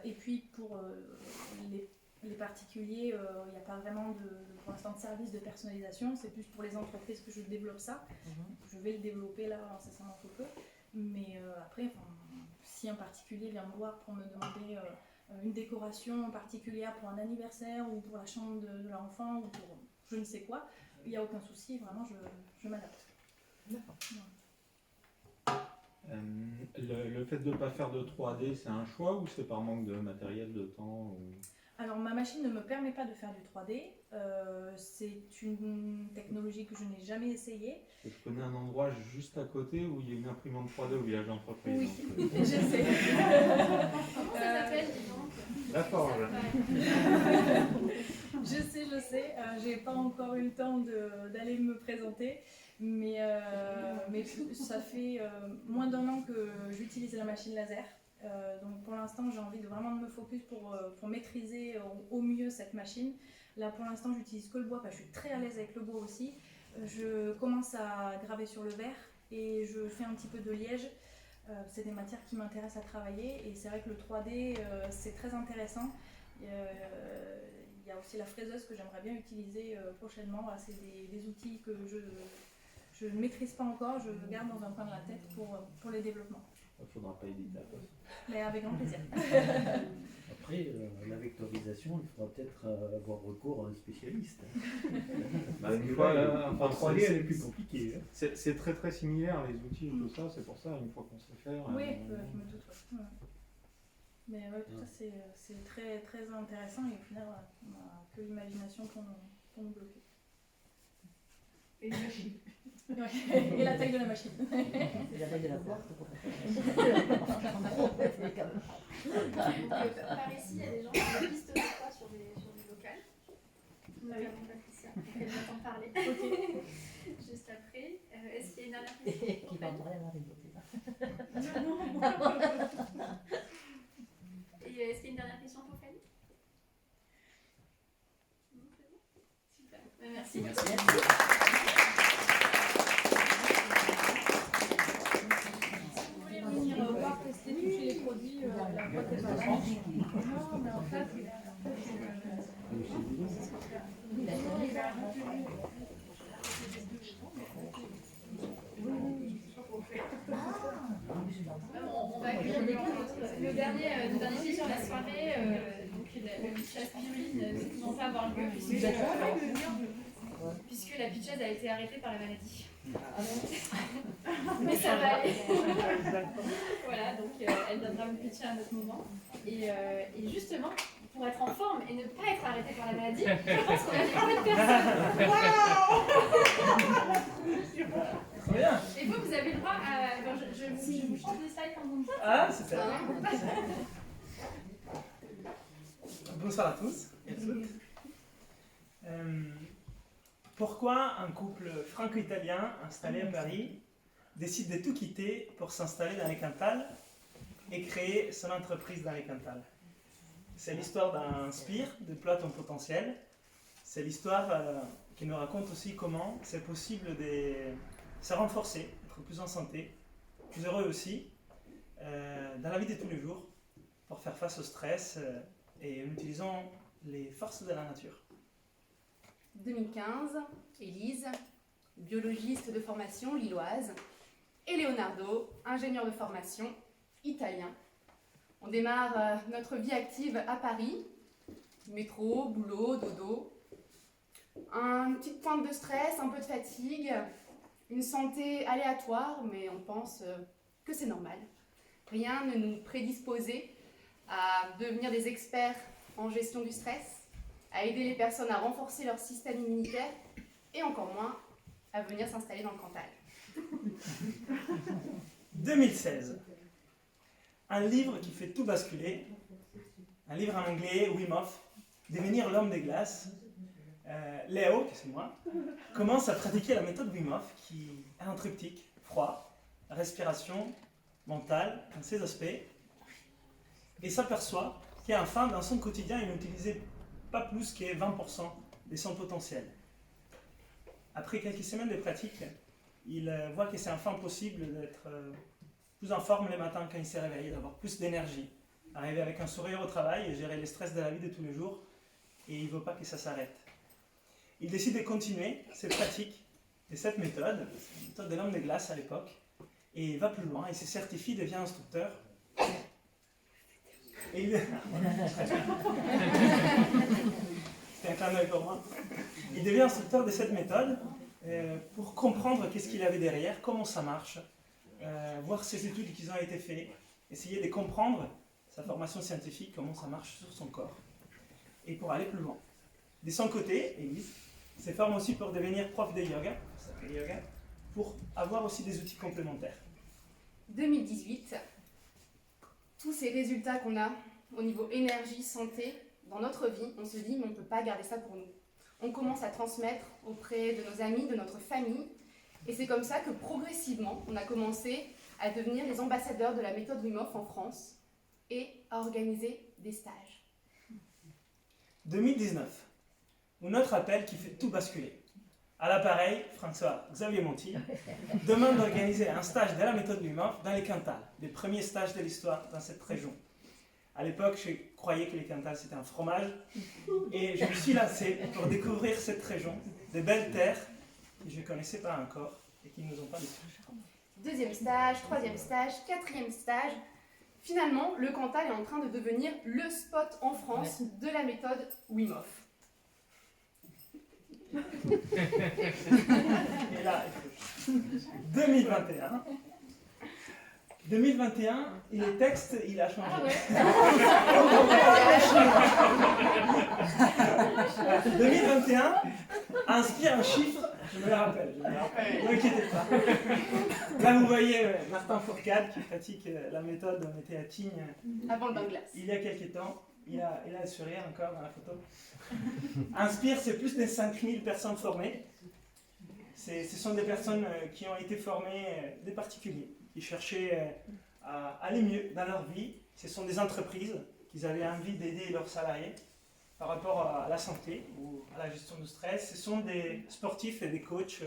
Speaker 11: Et puis pour les particuliers, il n'y a pas vraiment pour l'instant de service de personnalisation, c'est plus pour les entreprises que je développe ça. Je vais le développer là incessamment sous peu. Mais après, si un particulier vient me voir pour me demander une décoration particulière pour un anniversaire ou pour la chambre de l'enfant ou pour je ne sais quoi, il n'y a aucun souci, vraiment je m'adapte.
Speaker 5: D'accord.
Speaker 13: Le fait de ne pas faire de 3D, c'est un choix ou c'est par manque de matériel, de temps ou...
Speaker 11: Alors ma machine ne me permet pas de faire du 3D, c'est une technologie que je n'ai jamais essayée.
Speaker 13: Je connais un endroit juste à côté où il y a une imprimante 3D au village d'entreprise.
Speaker 11: Oui,
Speaker 13: donc,
Speaker 11: je sais.
Speaker 2: Comment ça s'appelle, donc
Speaker 13: La Forge.
Speaker 11: Je sais, j'ai pas encore eu le temps d'aller me présenter, mais ça fait moins d'1 an que j'utilise la machine laser. Donc pour l'instant j'ai envie de vraiment me focus pour maîtriser au mieux cette machine. Là pour l'instant j'utilise que le bois, je suis très à l'aise avec le bois aussi. Je commence à graver sur le verre et je fais un petit peu de liège. C'est des matières qui m'intéressent à travailler et c'est vrai que le 3D c'est très intéressant. Il y a aussi la fraiseuse que j'aimerais bien utiliser prochainement. C'est des outils que je ne maîtrise pas encore, je garde dans un coin de la tête pour les développements.
Speaker 10: Il ne faudra pas hésiter à passer.
Speaker 11: Mais avec grand plaisir.
Speaker 10: Après, la vectorisation, il faudra peut-être avoir recours à un spécialiste.
Speaker 13: Une fois,
Speaker 10: en 3D, elle est plus compliquée. Hein.
Speaker 13: C'est très très similaire les outils et tout ça, c'est pour ça, une fois qu'on sait faire...
Speaker 11: Oui, je me doute. Ouais. Mais ouais, tout ça c'est très, très intéressant et au final, on n'a que l'imagination pour nous bloquer.
Speaker 2: Et une machine.
Speaker 11: Ouais. Et la taille de la machine.
Speaker 3: Et la taille de la porte.
Speaker 2: Par ici, il y a des gens qui ont des pistes de choix sur du local. Notamment Patricia, elle va t'en parler.
Speaker 11: Ok.
Speaker 2: Juste après. Est-ce qu'il y a une dernière question?
Speaker 3: Qui va rien arriver.
Speaker 2: Et est-ce qu'il y a une dernière question pour Fanny? Non, c'est bon. Super. Merci.
Speaker 11: Vous voulez venir voir, tester, toucher les produits, la boîte est pas là. Non, mais en fait,
Speaker 2: On va accueillir le dernier fait sur la soirée, donc la pitchasse Pioline ne pouvant pas avoir lieu puisque la pitchasse a été arrêtée par la maladie. Mais ça va aller. Voilà, donc elle viendra vous pitcher à un autre moment. Et justement, pour être en forme et ne pas être arrêté par la maladie, je pense qu'on a vu plein de personnes.
Speaker 12: Trop bien.
Speaker 2: Et vous avez le droit à... Alors, je vous change des slides quand vous me dites.
Speaker 12: Ah, super. Bonsoir à tous et à toutes. Pourquoi un couple franco-italien installé à Paris décide de tout quitter pour s'installer dans les Cantal et créer son entreprise dans les Cantal? C'est l'histoire d'un Spire, de Plot en potentiel. C'est l'histoire qui nous raconte aussi comment c'est possible de se renforcer, être plus en santé, plus heureux aussi, dans la vie de tous les jours, pour faire face au stress et en utilisant les forces de la nature.
Speaker 14: 2015, Élise, biologiste de formation lilloise, et Leonardo, ingénieur de formation italien. On démarre notre vie active à Paris, métro, boulot, dodo, une petite pointe de stress, un peu de fatigue, une santé aléatoire, mais on pense que c'est normal. Rien ne nous prédisposait à devenir des experts en gestion du stress, à aider les personnes à renforcer leur système immunitaire et encore moins à venir s'installer dans le Cantal.
Speaker 12: 2016. Un livre qui fait tout basculer. Un livre en anglais, Wim Hof, Devenir l'homme des glaces. Léo, qui c'est moi, commence à pratiquer la méthode Wim Hof qui est un triptyque, froid, respiration, mentale, dans ses aspects, et s'aperçoit qu'enfin, dans son quotidien, il n'utilisait pas plus que 20% de son potentiel. Après quelques semaines de pratique, il voit que c'est enfin possible d'être plus en forme le matin quand il s'est réveillé, d'avoir plus d'énergie, arriver avec un sourire au travail et gérer les stress de la vie de tous les jours, et il ne veut pas que ça s'arrête. Il décide de continuer ses pratiques de cette méthode, la méthode de l'homme de glace à l'époque, et il va plus loin, il se certifie, devient instructeur. Et il... C'était un clin d'œil pour moi. Il devient instructeur de cette méthode pour comprendre qu'est-ce qu'il avait derrière, comment ça marche, voir ses études qui ont été faites, essayer de comprendre sa formation scientifique, comment ça marche sur son corps, et pour aller plus loin. De son côté, Élise se forme aussi pour devenir prof de yoga, ça s'appelle yoga, pour avoir aussi des outils complémentaires.
Speaker 14: 2018, tous ces résultats qu'on a au niveau énergie, santé, dans notre vie, on se dit mais on ne peut pas garder ça pour nous. On commence à transmettre auprès de nos amis, de notre famille, et c'est comme ça que progressivement, on a commencé à devenir les ambassadeurs de la méthode Wim Hof en France et à organiser des stages.
Speaker 12: 2019, un autre appel qui fait tout basculer. À l'appareil, François-Xavier Monti demande d'organiser un stage de la méthode Wim Hof dans les Cantal, les premiers stages de l'histoire dans cette région. À l'époque, je croyais que les Cantal c'était un fromage, et je me suis lancé pour découvrir cette région, de belles terres que je ne connaissais pas encore et qui ne nous ont pas déçus.
Speaker 14: Deuxième stage, troisième stage, quatrième stage. Finalement, le Cantal est en train de devenir le spot en France de la méthode Wim Hof.
Speaker 12: Et là, 2021. 2021, et les textes, il a changé.
Speaker 14: Ah ouais.
Speaker 12: 2021 inspire un chiffre, je me le rappelle, ne vous inquiétez pas. Là, vous voyez Martin Fourcade qui pratique la méthode, on était à Tignes
Speaker 14: avant le bain de glace.
Speaker 12: Il y a quelques temps. Il a le sourire encore dans la photo. Inspire, c'est plus de 5000 personnes formées. Ce sont des personnes qui ont été formées, des particuliers, qui cherchaient à aller mieux dans leur vie. Ce sont des entreprises qui avaient envie d'aider leurs salariés par rapport à la santé ou à la gestion du stress. Ce sont des sportifs et des coachs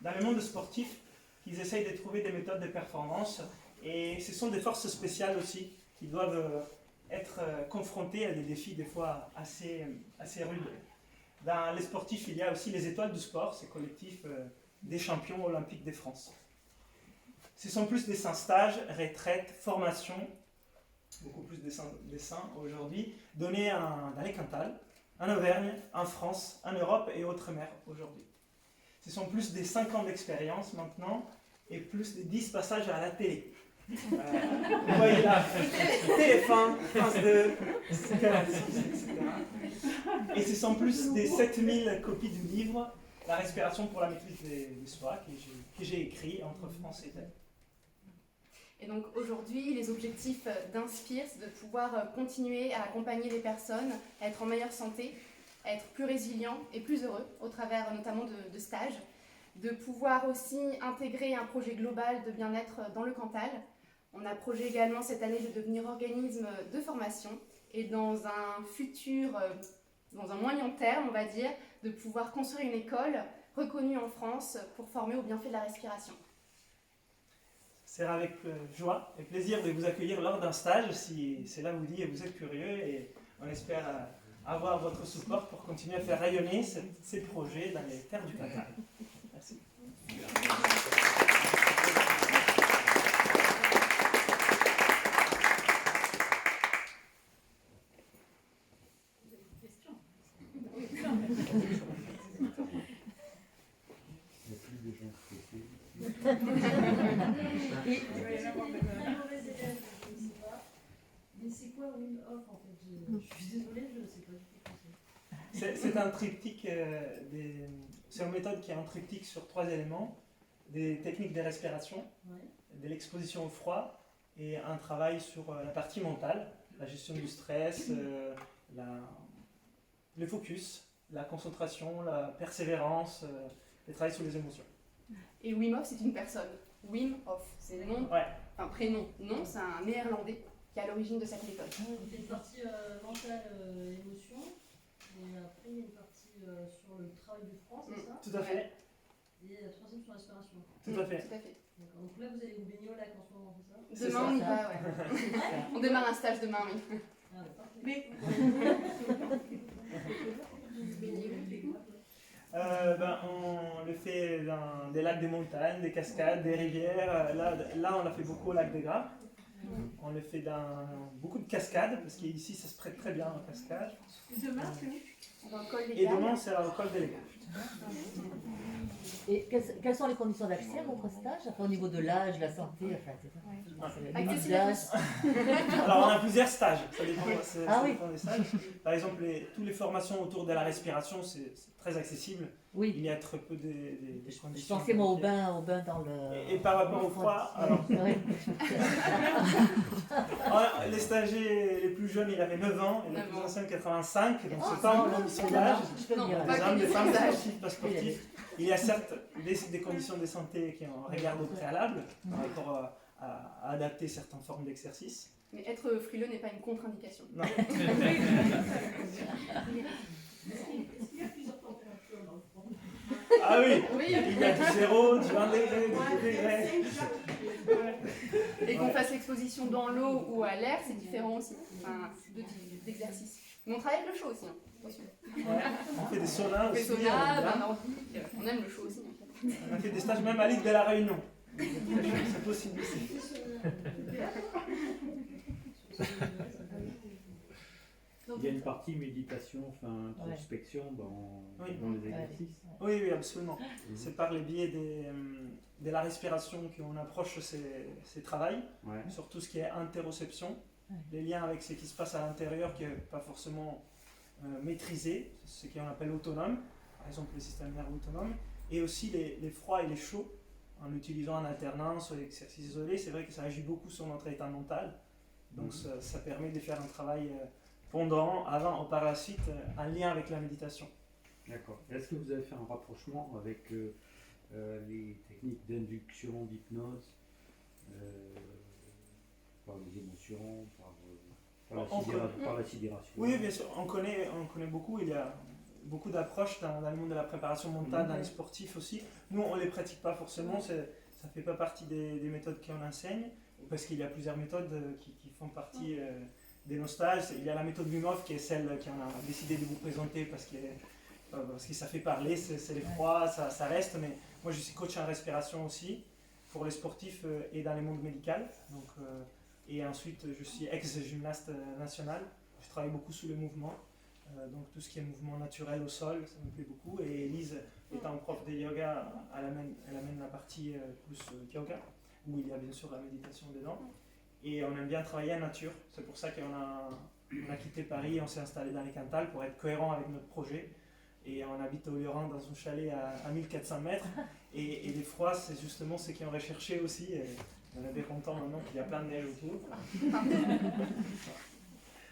Speaker 12: dans le monde sportif qui essayent de trouver des méthodes de performance. Et ce sont des forces spéciales aussi qui doivent être confrontés à des défis des fois assez rudes. Dans les sportifs, il y a aussi les étoiles du sport, ces collectifs des champions olympiques de France. Ce sont plus des stages, retraites, formations, beaucoup plus des aujourd'hui, donnés dans les Cantal, en Auvergne, en France, en Europe et outre-mer aujourd'hui. Ce sont plus des 5 ans d'expérience maintenant et plus de 10 passages à la télé. Vous voyez là, TF1, France 2, Canal 6, etc. Et ce sont plus des 7000 copies du livre La respiration pour la maîtrise des soi que j'ai écrit entre France et Italie.
Speaker 14: Et donc aujourd'hui, les objectifs d'Inspire, c'est de pouvoir continuer à accompagner les personnes à être en meilleure santé, à être plus résilients et plus heureux au travers notamment de stages, de pouvoir aussi intégrer un projet global de bien-être dans le Cantal. On a projet également cette année de devenir organisme de formation et dans un futur, dans un moyen terme, on va dire, de pouvoir construire une école reconnue en France pour former au bienfait de la respiration.
Speaker 12: C'est avec joie et plaisir de vous accueillir lors d'un stage si cela vous dit et vous êtes curieux, et on espère avoir votre support pour continuer à faire rayonner ces projets dans les terres du Cantal. Merci.
Speaker 15: Mais c'est quoi Wim Hof en fait? Je suis désolée, je ne sais pas du tout ce que
Speaker 12: c'est un triptyque, c'est une méthode qui est un triptyque sur 3 éléments: des techniques de respiration, de l'exposition au froid et un travail sur la partie mentale, la gestion du stress, le focus, la concentration, la persévérance, le travail sur les émotions.
Speaker 14: Et Wim Hof, c'est une personne. Wim Hof, c'est le nom, enfin prénom. Nom, c'est un néerlandais qui est à l'origine de cette méthode.
Speaker 15: Il y a une partie mentale, émotion, et après il y a une partie sur le travail du froid, c'est ça?
Speaker 12: Tout à fait.
Speaker 15: Et la troisième sur l'inspiration.
Speaker 12: Tout à fait.
Speaker 14: Tout à fait.
Speaker 15: D'accord. Donc là vous allez vous baigner au lac en ce moment, c'est ça?
Speaker 14: Demain on y va, ouais. On démarre un stage demain, oui.
Speaker 15: Ah, parfait.
Speaker 12: On le fait dans des lacs de montagne, des cascades, des rivières. Là on l'a fait beaucoup au lac des Graves. On le fait dans beaucoup de cascades, parce qu'ici ça se prête très bien en cascade.
Speaker 15: Demain,
Speaker 12: Et demain c'est au col des Légas.
Speaker 16: Et quelles sont les conditions d'accès à votre stage? Enfin, au niveau de l'âge, la santé, enfin,
Speaker 12: Alors on a plusieurs stages, ça dépend,
Speaker 16: Ah oui.
Speaker 12: dépend des stages. Par exemple, toutes les formations autour de la respiration, c'est très accessible.
Speaker 16: Oui.
Speaker 12: Il y a très peu des
Speaker 16: Je
Speaker 12: conditions.
Speaker 16: pensais moi au bain dans le...
Speaker 12: Et par rapport au froid, alors... Les stagiaires les plus jeunes, il avait 9 ans, et les plus anciens 85, donc c'est pas une condition d'âge. Les hommes, les femmes, sportifs, pas sportifs. Il y a certes des conditions de santé qui en regardent au préalable, par rapport à adapter certaines formes d'exercice.
Speaker 14: Mais être frileux n'est pas une contre-indication.
Speaker 12: Non. Ah oui, il y a du 0, du 1 degré, du 2 degrés.
Speaker 14: Et qu'on fasse l'exposition dans l'eau ou à l'air, c'est différent aussi. Enfin, c'est 2 types d'exercices. Mais on travaille avec le chaud aussi, attention.
Speaker 12: On fait des saunas aussi.
Speaker 14: On fait des saunas, bains nordiques, on aime le chaud aussi.
Speaker 12: On a fait des stages même à l'île de la Réunion. C'est possible aussi.
Speaker 10: Il y a une partie méditation, enfin introspection dans les exercices.
Speaker 12: Oui, absolument. C'est par le biais de la respiration qu'on approche ces travails, sur tout ce qui est interoception, les liens avec ce qui se passe à l'intérieur qui n'est pas forcément maîtrisé, ce qu'on appelle autonome, par exemple le système nerveux autonome, et aussi les froids et les chauds, en l'utilisant en alternance ou exercices isolés. C'est vrai que ça agit beaucoup sur notre état mental, donc ça permet de faire un travail pendant, avant ou par la suite, en lien avec la méditation.
Speaker 10: D'accord. Est-ce que vous avez fait un rapprochement avec les techniques d'induction, d'hypnose, par les émotions, par la sidération?
Speaker 12: Oui, bien sûr, on connaît beaucoup. Il y a beaucoup d'approches dans le monde de la préparation mentale, dans les sportifs aussi. Nous, on ne les pratique pas forcément, ça ne fait pas partie des méthodes qu'on enseigne, parce qu'il y a plusieurs méthodes qui font partie de nos stages. Il y a la méthode Wim Hof qui est celle qu'on a décidé de vous présenter parce que ça fait parler, c'est les froids, ça reste. Mais moi, je suis coach en respiration aussi pour les sportifs et dans le monde médical. Donc, et ensuite, je suis ex-gymnaste national. Je travaille beaucoup sur le mouvement. Donc tout ce qui est mouvement naturel au sol, ça me plaît beaucoup. Et Elise, étant prof de yoga, elle amène la partie plus yoga. où il y a bien sûr la méditation dedans. Et on aime bien travailler en nature. C'est pour ça qu'on a quitté Paris, on s'est installé dans les Cantal pour être cohérent avec notre projet. Et on habite au Lioran dans un chalet à 1400 mètres. Et les froids, c'est justement ce qu'on recherchait aussi. Et on est bien content maintenant qu'il y a plein de neige autour.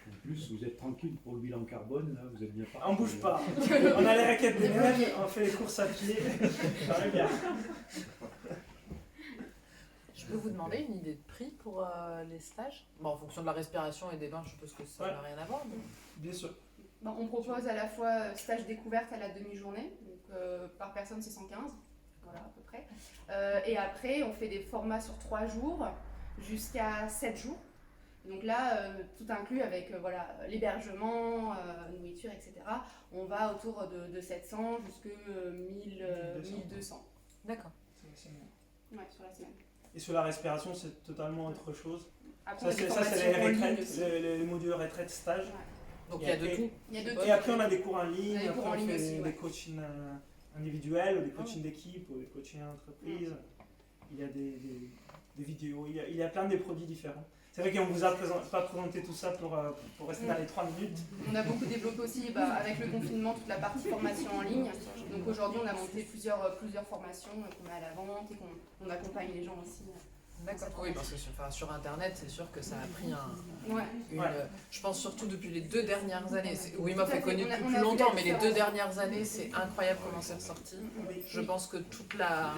Speaker 10: En plus, vous êtes tranquille pour le bilan carbone, là, vous êtes bien parti.
Speaker 12: On bouge pas. On a les raquettes de neige, on fait les courses à pied. Ça va bien.
Speaker 5: Je peux vous demander une idée de prix pour les stages? Bon, en fonction de la respiration et des bains, je suppose que ça n'a rien à voir. Mais...
Speaker 12: Bien sûr.
Speaker 14: Bon, on propose à la fois stage découverte à la demi-journée, donc par personne c'est 115, voilà à peu près. Et après, on fait des formats sur 3 jours jusqu'à 7 jours. Donc là, tout inclus avec voilà, l'hébergement, nourriture, etc. On va autour de 700 jusqu'à 1200.
Speaker 5: D'accord.
Speaker 14: Ouais, sur la semaine.
Speaker 12: Et sur la respiration, c'est totalement autre chose.
Speaker 14: Après,
Speaker 12: ça c'est les retraites, les modules retraite stage.
Speaker 14: Ouais.
Speaker 5: Donc il y a de tout.
Speaker 12: Et après, on a des cours en ligne, après on fait
Speaker 14: aussi,
Speaker 12: des coachings individuels, ou des coachings d'équipe, ou des coachings d'entreprise. Il y a des vidéos, il y a plein de produits différents. C'est vrai qu'on ne vous a pas présenté tout ça pour rester dans les 3 minutes.
Speaker 14: On a beaucoup développé aussi avec le confinement toute la partie formation en ligne. Donc aujourd'hui on a monté plusieurs formations qu'on met à la vente et qu'on accompagne les gens aussi.
Speaker 5: D'accord, oui, parce que sur Internet, c'est sûr que ça a pris
Speaker 14: Ouais.
Speaker 5: je pense surtout depuis les 2 dernières années. Oui,
Speaker 14: Tout à
Speaker 5: m'a fait
Speaker 14: fait.
Speaker 5: connu
Speaker 14: On a
Speaker 5: depuis
Speaker 14: vu
Speaker 5: plus longtemps,
Speaker 14: la
Speaker 5: mais les
Speaker 14: différence.
Speaker 5: 2 dernières années, c'est incroyable comment c'est ressorti. Je pense que toute la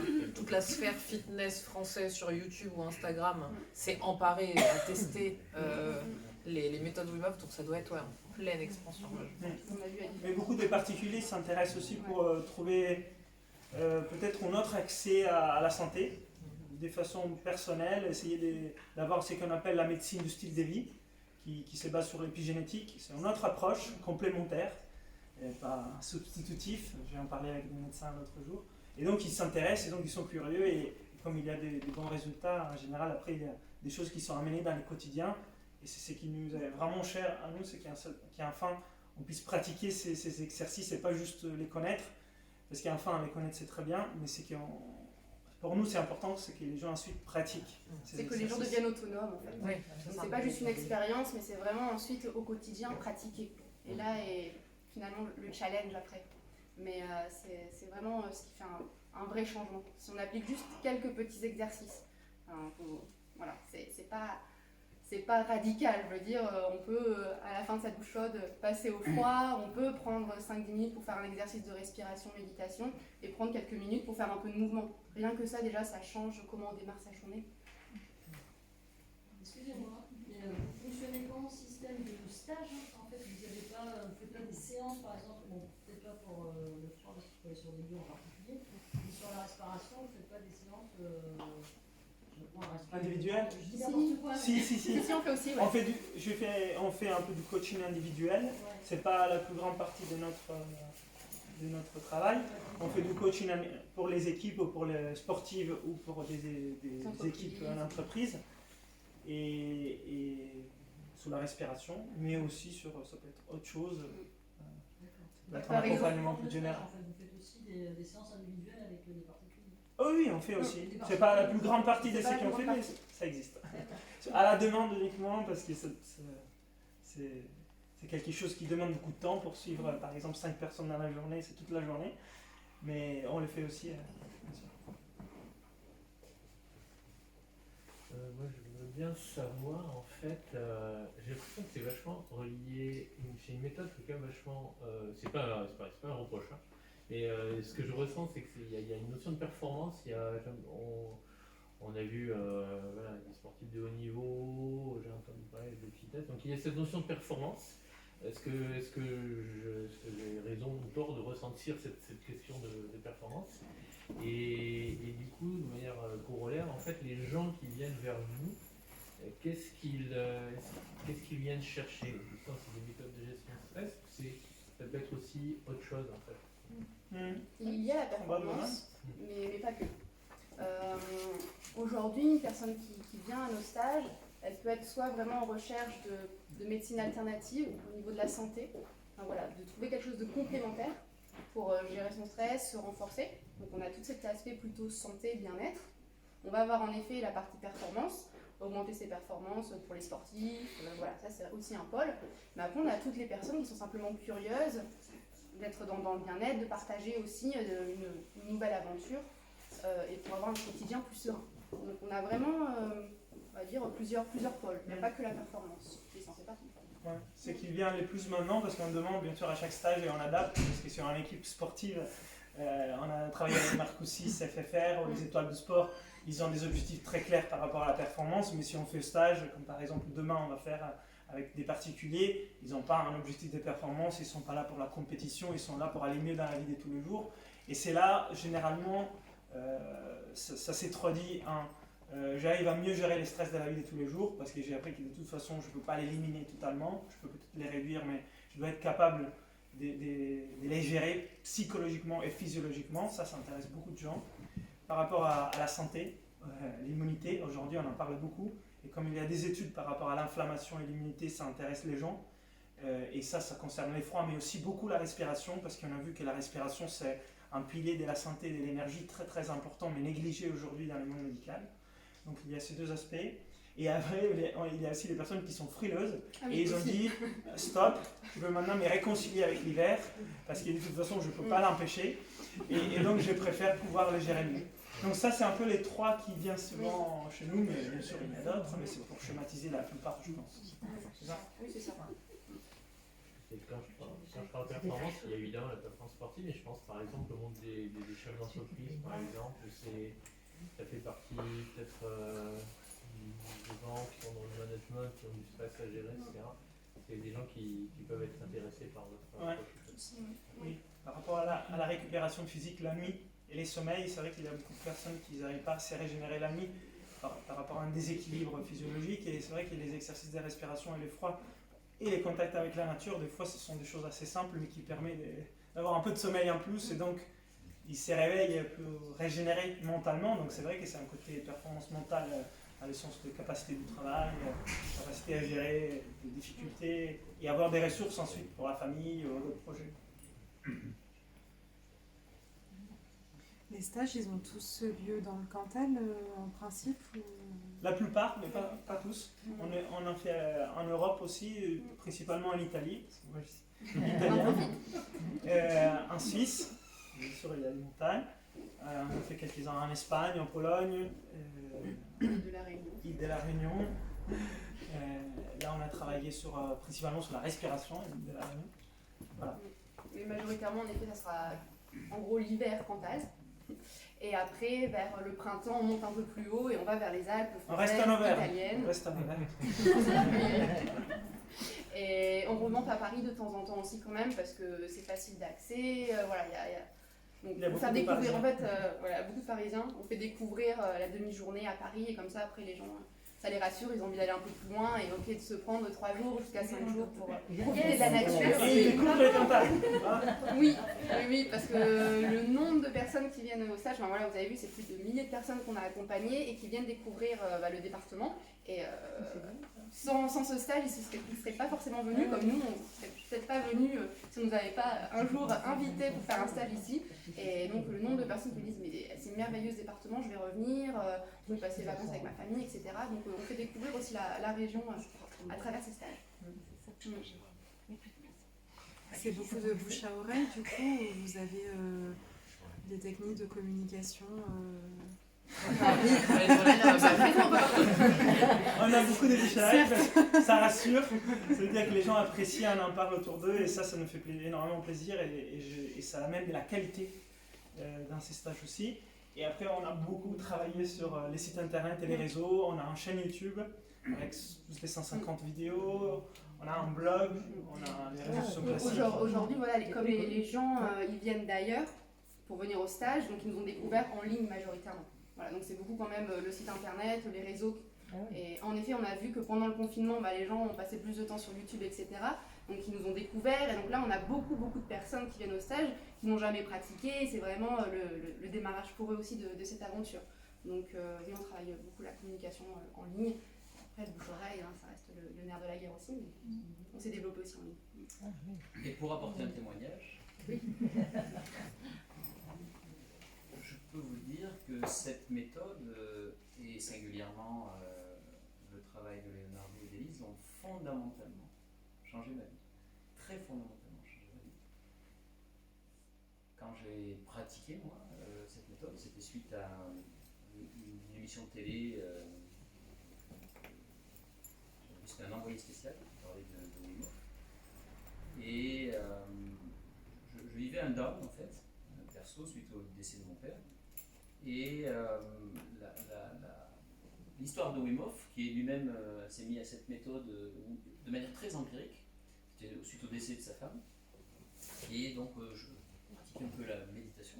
Speaker 5: sphère fitness française sur YouTube ou Instagram s'est emparée à tester les méthodes Wim Hof, donc ça doit être en pleine expansion.
Speaker 12: Mais beaucoup de particuliers s'intéressent aussi pour trouver peut-être un autre accès à la santé, de façon personnelle, essayer d'avoir ce qu'on appelle la médecine du style de vie, qui se base sur l'épigénétique. C'est une autre approche complémentaire, et pas substitutif. J'ai en parlé avec des médecins l'autre jour. Et donc ils s'intéressent, et donc ils sont curieux, et comme il y a des bons résultats, en général, après il y a des choses qui sont amenées dans le quotidien. Et c'est ce qui nous est vraiment cher à nous, c'est qu'enfin on puisse pratiquer ces exercices et pas juste les connaître. Parce qu'enfin les connaître c'est très bien, mais c'est pour nous c'est important, c'est que les gens ensuite pratiquent.
Speaker 14: C'est que les gens deviennent autonomes en fait.
Speaker 5: Oui,
Speaker 14: donc c'est pas juste une expérience, mais c'est vraiment ensuite au quotidien pratiquer. Et là est finalement le challenge après. Mais c'est vraiment ce qui fait un vrai changement. Si on applique juste quelques petits exercices, voilà, c'est pas radical, je veux dire, on peut à la fin de sa douche chaude passer au froid, on peut prendre 5-10 minutes pour faire un exercice de respiration, méditation, et prendre quelques minutes pour faire un peu de mouvement. Rien que ça déjà, ça change comment on démarre sa journée.
Speaker 15: Excusez-moi, mais vous fonctionnez pas en système de stage, en fait, vous n'avez pas, faites pas des séances par exemple, bon, peut-être pas pour le froid parce qu'il faut aller sur des lieux en particulier, mais sur la respiration, vous ne faites pas des séances
Speaker 12: individuel?
Speaker 14: Si, on fait aussi. Ouais.
Speaker 12: On fait un peu du coaching individuel. Ouais. C'est pas la plus grande partie de notre travail. On fait du coaching pour les équipes ou pour les sportives ou pour des équipes en entreprise et sous la respiration, mais aussi sur ça peut être autre chose. Ça peut être un accompagnement plus général.
Speaker 15: Vous faites aussi des séances individuelles avec des particuliers?
Speaker 12: Oh oui, on fait aussi. C'est pas la plus grande partie de ce qu'on fait, mais ça existe. À la demande uniquement, parce que c'est quelque chose qui demande beaucoup de temps pour suivre, par exemple, 5 personnes dans la journée, c'est toute la journée. Mais on le fait aussi. Bien sûr.
Speaker 4: Moi, je voudrais bien savoir, en fait, j'ai l'impression que c'est vachement relié, c'est une méthode qui est quand même vachement, c'est pas un reproche, hein. Et ce que je ressens, c'est qu'il y a une notion de performance. On a vu voilà, des sportifs de haut niveau, j'ai entendu parler de fitness. Donc il y a cette notion de performance. Est-ce que j'ai raison ou tort de ressentir cette question de performance et du coup, de manière corollaire, en fait, les gens qui viennent vers vous, qu'est-ce qu'ils viennent chercher? C'est des méthodes de gestion de stress, ça peut être aussi autre chose en fait.
Speaker 14: Il y a la performance, mais pas que. Aujourd'hui, une personne qui vient à nos stages, elle peut être soit vraiment en recherche de médecine alternative au niveau de la santé, enfin, voilà, de trouver quelque chose de complémentaire pour gérer son stress, se renforcer. Donc on a tout cet aspect plutôt santé, bien-être. On va avoir en effet la partie performance, augmenter ses performances pour les sportifs, voilà, ça c'est aussi un pôle. Mais après, on a toutes les personnes qui sont simplement curieuses d'être dans le bien-être, de partager aussi une nouvelle aventure et pour avoir un quotidien plus serein. Donc on a vraiment, on va dire, plusieurs pôles. Il n'y a pas que la performance qui est censée partie.
Speaker 12: Ouais, c'est qui vient les plus maintenant parce qu'on demande bien sûr à chaque stage et on adapte parce que sur une équipe sportive, on a travaillé avec Marcoussis, FFR, les étoiles de sport, ils ont des objectifs très clairs par rapport à la performance, mais si on fait stage, comme par exemple demain on va faire avec des particuliers, ils n'ont pas un objectif de performance, ils ne sont pas là pour la compétition, ils sont là pour aller mieux dans la vie de tous les jours. Et c'est là, généralement, ça s'est traduit j'arrive à mieux gérer les stress de la vie de tous les jours parce que j'ai appris que de toute façon je ne peux pas l'éliminer totalement, je peux peut-être les réduire, mais je dois être capable de les gérer psychologiquement et physiologiquement. Ça intéresse beaucoup de gens. Par rapport à la santé, l'immunité, aujourd'hui on en parle beaucoup, et comme il y a des études par rapport à l'inflammation et l'immunité, ça intéresse les gens, et ça concerne l'effroi, mais aussi beaucoup la respiration, parce qu'on a vu que la respiration c'est un pilier de la santé et de l'énergie très très important, mais négligé aujourd'hui dans le monde médical. Donc il y a ces deux aspects. Et après, il y a aussi les personnes qui sont frileuses et ils ont dit stop, je veux maintenant me réconcilier avec l'hiver parce que de toute façon je ne peux pas l'empêcher et donc je préfère pouvoir le gérer mieux. Donc ça c'est un peu les trois qui viennent souvent chez nous, mais bien sûr il y en a d'autres, mais c'est pour schématiser la plupart je pense. C'est ça ?
Speaker 14: Oui, c'est ça.
Speaker 4: Quand je parle de performance, il y a évidemment la performance sportive, mais je pense par exemple au monde des chefs d'entreprise par exemple, ça fait partie peut-être des gens qui sont dans le management, qui ont du stress à gérer, etc. C'est des gens qui peuvent être intéressés par votre approche.
Speaker 12: Oui, par rapport à la récupération physique la nuit et les sommeils, c'est vrai qu'il y a beaucoup de personnes qui n'arrivent pas à se régénérer la nuit par rapport à un déséquilibre physiologique, et c'est vrai que les exercices de respiration et le froid et les contacts avec la nature, des fois ce sont des choses assez simples mais qui permettent d'avoir un peu de sommeil en plus, et donc ils se réveillent pour régénérer mentalement. Donc c'est vrai que c'est un côté performance mentale à l'essence de capacité du travail, capacité à gérer des difficultés et avoir des ressources ensuite pour la famille ou d'autres projets.
Speaker 8: Les stages, ils ont tous lieu dans le Cantal en principe ou...
Speaker 12: La plupart, mais pas tous. On en fait en Europe aussi, principalement en Italie. Moi, je suis italien. En Suisse. Bien sûr, il y a des montagnes. On a fait quelques-uns en Espagne, en Pologne, île de la Réunion. Là, on a travaillé principalement sur la respiration, l'île de la Réunion. Voilà.
Speaker 14: Mais majoritairement, en effet, ça sera en gros l'hiver Cantal. Et après, vers le printemps, on monte un peu plus haut et on va vers les Alpes françaises, italiennes.
Speaker 12: On reste en Auvergne.
Speaker 14: Et on remonte à Paris de temps en temps aussi quand même parce que c'est facile d'accès. Voilà, donc,
Speaker 12: il y a
Speaker 14: on fait découvrir, en fait, voilà, beaucoup de Parisiens. On fait découvrir la demi-journée à Paris et comme ça, après, les gens, ça les rassure, ils ont envie d'aller un peu plus loin et ok de se prendre 3 jours jusqu'à 5 jours pour profiter de la nature.
Speaker 12: Et ils découvrent les Cantal.
Speaker 14: Oui, parce que le nombre de personnes qui viennent au stage, voilà, vous avez vu, c'est plus de milliers de personnes qu'on a accompagnées et qui viennent découvrir le département. Et sans ce stage, ils ne seraient pas forcément venus, comme nous, on ne serait peut-être pas venus si on ne nous avait pas un jour invités pour faire un stage ici. Et donc le nombre de personnes qui disent mais c'est merveilleux ce département, je vais revenir, je vais passer les vacances avec ma famille, etc. Donc on fait découvrir aussi la région à travers ces stages.
Speaker 8: C'est beaucoup de bouche à oreille, du coup, où vous avez des techniques de communication
Speaker 12: On a beaucoup de bouche à oreille, ça rassure, ça veut dire que les gens apprécient, on en parle autour d'eux et ça nous fait énormément plaisir et ça amène de la qualité dans ces stages aussi. Et après on a beaucoup travaillé sur les sites internet et les réseaux, on a une chaîne YouTube avec plus de 150 vidéos, on a un blog, on a les réseaux sociaux classiques.
Speaker 14: Aujourd'hui, voilà, comme les gens ils viennent d'ailleurs pour venir au stage, donc ils nous ont découvert en ligne majoritairement. Voilà, donc c'est beaucoup quand même le site internet, les réseaux. Et en effet, on a vu que pendant le confinement, les gens ont passé plus de temps sur YouTube, etc. Donc ils nous ont découvert. Et donc là, on a beaucoup de personnes qui viennent au stage, qui n'ont jamais pratiqué. C'est vraiment le démarrage pour eux aussi de cette aventure. Donc on travaille beaucoup la communication en ligne. Après, le bouche-oreille, ça reste le nerf de la guerre aussi. Mais on s'est développé aussi en ligne.
Speaker 7: Et pour apporter un témoignage,
Speaker 14: oui.
Speaker 7: je peux vous dire que que cette méthode, et singulièrement le travail de Leonardo et d'Élise, ont fondamentalement changé ma vie. Très fondamentalement changé ma vie. Quand j'ai pratiqué, moi, cette méthode, c'était suite à une émission de télé. C'était un envoyé spécial qui parlait de Wim Hof. Et je vivais un deuil, en fait, perso, suite au décès de mon père. Et l'histoire de Wim Hof, qui lui-même s'est mis à cette méthode de manière très empirique, c'était suite au décès de sa femme. Et donc, je pratiquais un peu la méditation.